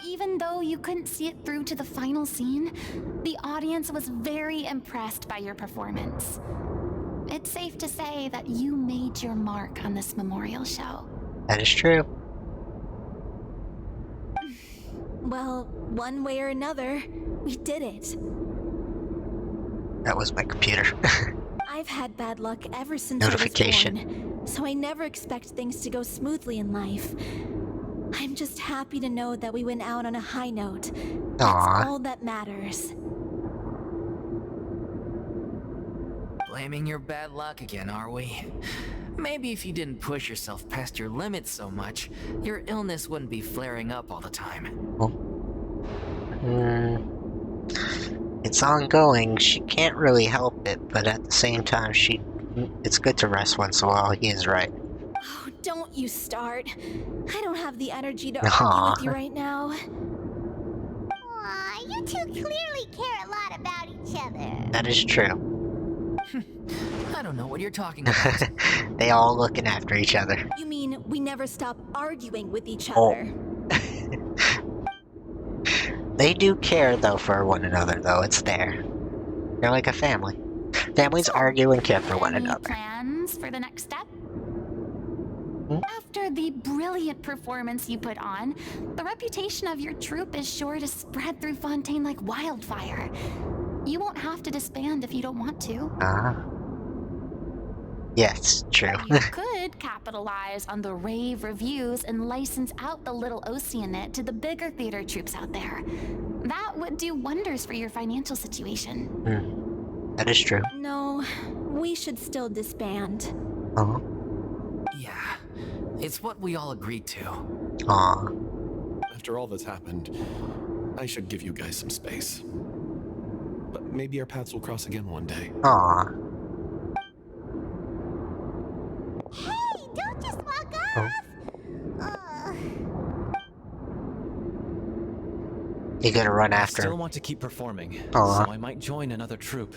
Even though you couldn't see it through to the final scene, the audience was very impressed by your performance. It's safe to say that you made your mark on this memorial show. That is true. Well, one way or another, we did it. That was my computer. I've had bad luck ever since Notification. I was born, so I never expect things to go smoothly in life. I'm just happy to know that we went out on a high note. Aw. That's all that matters. Blaming your bad luck again, are we? Maybe if you didn't push yourself past your limits so much, your illness wouldn't be flaring up all the time. It's ongoing. She can't really help it, but at the same time, it's good to rest once in a while. He is right. Oh, don't you start. I don't have the energy to Aw. argue with you right now. Aw, you two clearly care a lot about each other. That is true. I don't know what you're talking about. They all looking after each other. You mean we never stop arguing with each Oh. other? They do care, though, for one another, though. It's there. They're like a family. Families argue and care for one Any another. plans for the next step? After the brilliant performance you put on, the reputation of your troupe is sure to spread through Fontaine like wildfire. You won't have to disband if you don't want to. Ah. Yes, true. You could capitalize on the rave reviews and license out the little Oceanit to the bigger theater troupes out there. That would do wonders for your financial situation. That is true. No, we should still disband. Uh-huh. Yeah, it's what we all agreed to. Aw. After all that's happened, I should give you guys some space. But maybe our paths will cross again one day. Aw. Hey, don't just walk off! Ugh. You gotta run I after still him. want to keep performing, Aw. so I might join another troupe.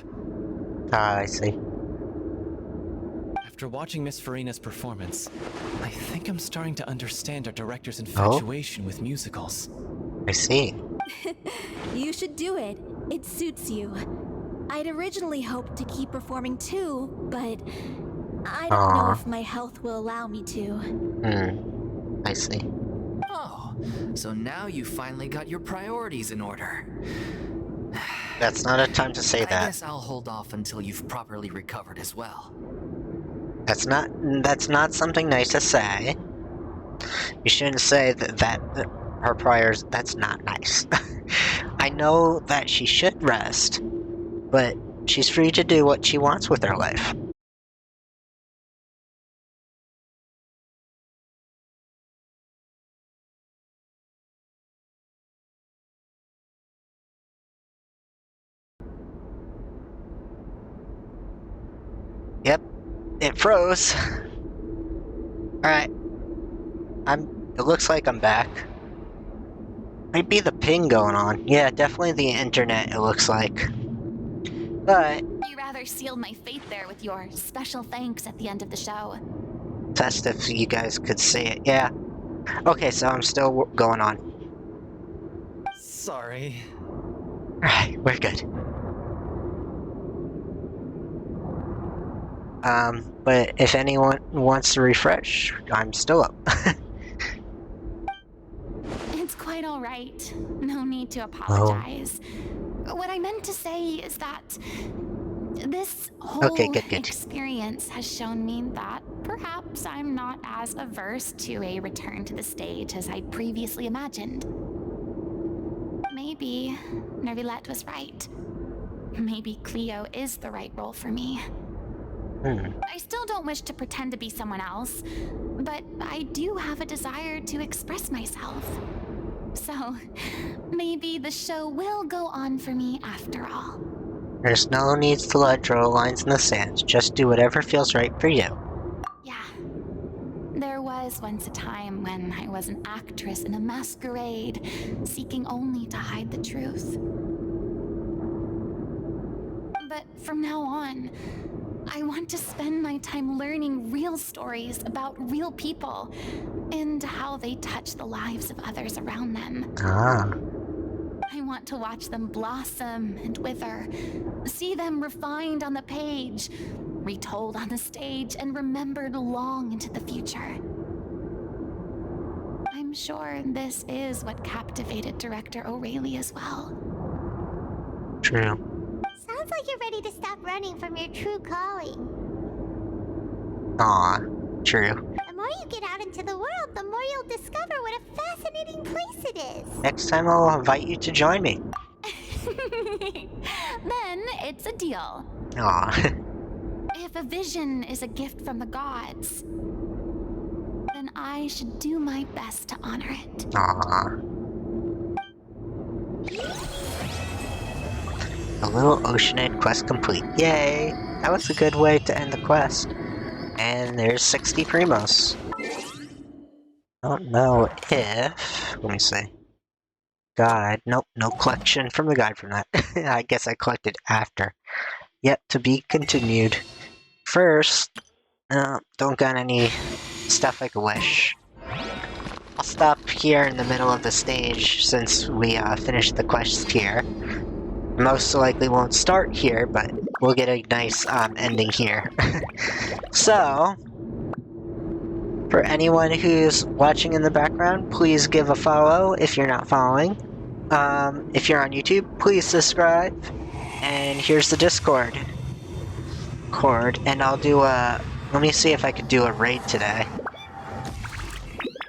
Ah, I see. After watching Miss Furina's performance, I think I'm starting to understand our director's Oh? infatuation with musicals. I see. You should do it. It suits you. I'd originally hoped to keep performing too, but I don't know Aw. if my health will allow me to. I see. Oh, so now you finally got your priorities in order. That's not a time to say I that. guess I'll hold off until you've properly recovered as well. That's not something nice to say. You shouldn't say that her priors. That's not nice. I know that she should rest, but she's free to do what she wants with her life. Yep, it froze. Alright. It looks like I'm back. Might be the ping going on. Yeah, definitely the internet, it looks like. But, You rather sealed my fate there with your special thanks at the end of the show. test if you guys could see it. Yeah. Okay, so I'm still going on. Sorry. Alright, we're good. But if anyone wants to refresh, I'm still up. It's quite all right. No need to apologize. What I meant to say is that this whole Okay, good. experience has shown me that perhaps I'm not as averse to a return to the stage as I previously imagined. Maybe Nervilette was right. Maybe Cleo is the right role for me. I still don't wish to pretend to be someone else, but I do have a desire to express myself. So, maybe the show will go on for me after all. There's no need to draw lines in the sand. Just do whatever feels right for you. Yeah. There was once a time when I was an actress in a masquerade, seeking only to hide the truth. But from now on, I want to spend my time learning real stories about real people and how they touch the lives of others around them. Ah. I want to watch them blossom and wither, see them refined on the page, retold on the stage, and remembered long into the future. I'm sure this is what captivated director O'Reilly as well. True. Sounds like you're ready to stop running from your true calling. Aw, true. The more you get out into the world, the more you'll discover what a fascinating place it is. Next time I'll invite you to join me. Then it's a deal. Aw. If a vision is a gift from the gods, then I should do my best to honor it. Aw. A little Oceanid quest complete. Yay! That was a good way to end the quest. And there's 60 primos. I don't know if... Let me see. Guide. Nope, no collection from the guide from that. I guess I collected after. Yet to be continued. First, don't got any stuff I could wish. I'll stop here in the middle of the stage since we finished the quest here. Most likely won't start here, but we'll get a nice ending here. So, for anyone who's watching in the background, please give a follow if you're not following. If you're on YouTube, please subscribe. And here's the Discord. And I'll do a... Let me see if I could do a raid today.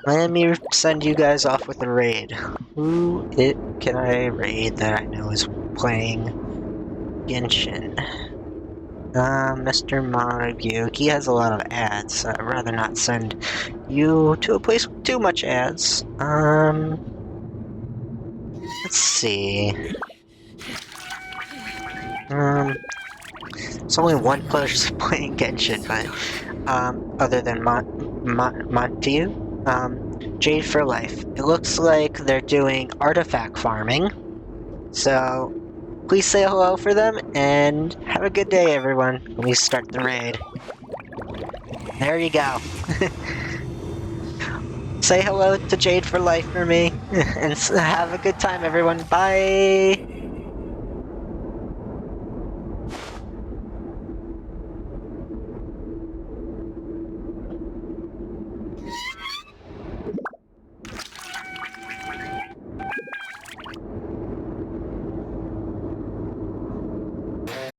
Let me send you guys off with a raid. Who can I raid that I know is playing Genshin? Mr. Montague, he has a lot of ads, so I'd rather not send you to a place with too much ads. Let's see. It's only one person playing Genshin, but, other than Montague, Jade for Life. It looks like they're doing artifact farming, so please say hello for them, and have a good day, everyone, when we start the raid. There you go. Say hello to Jade for Life for me, and have a good time, everyone. Bye!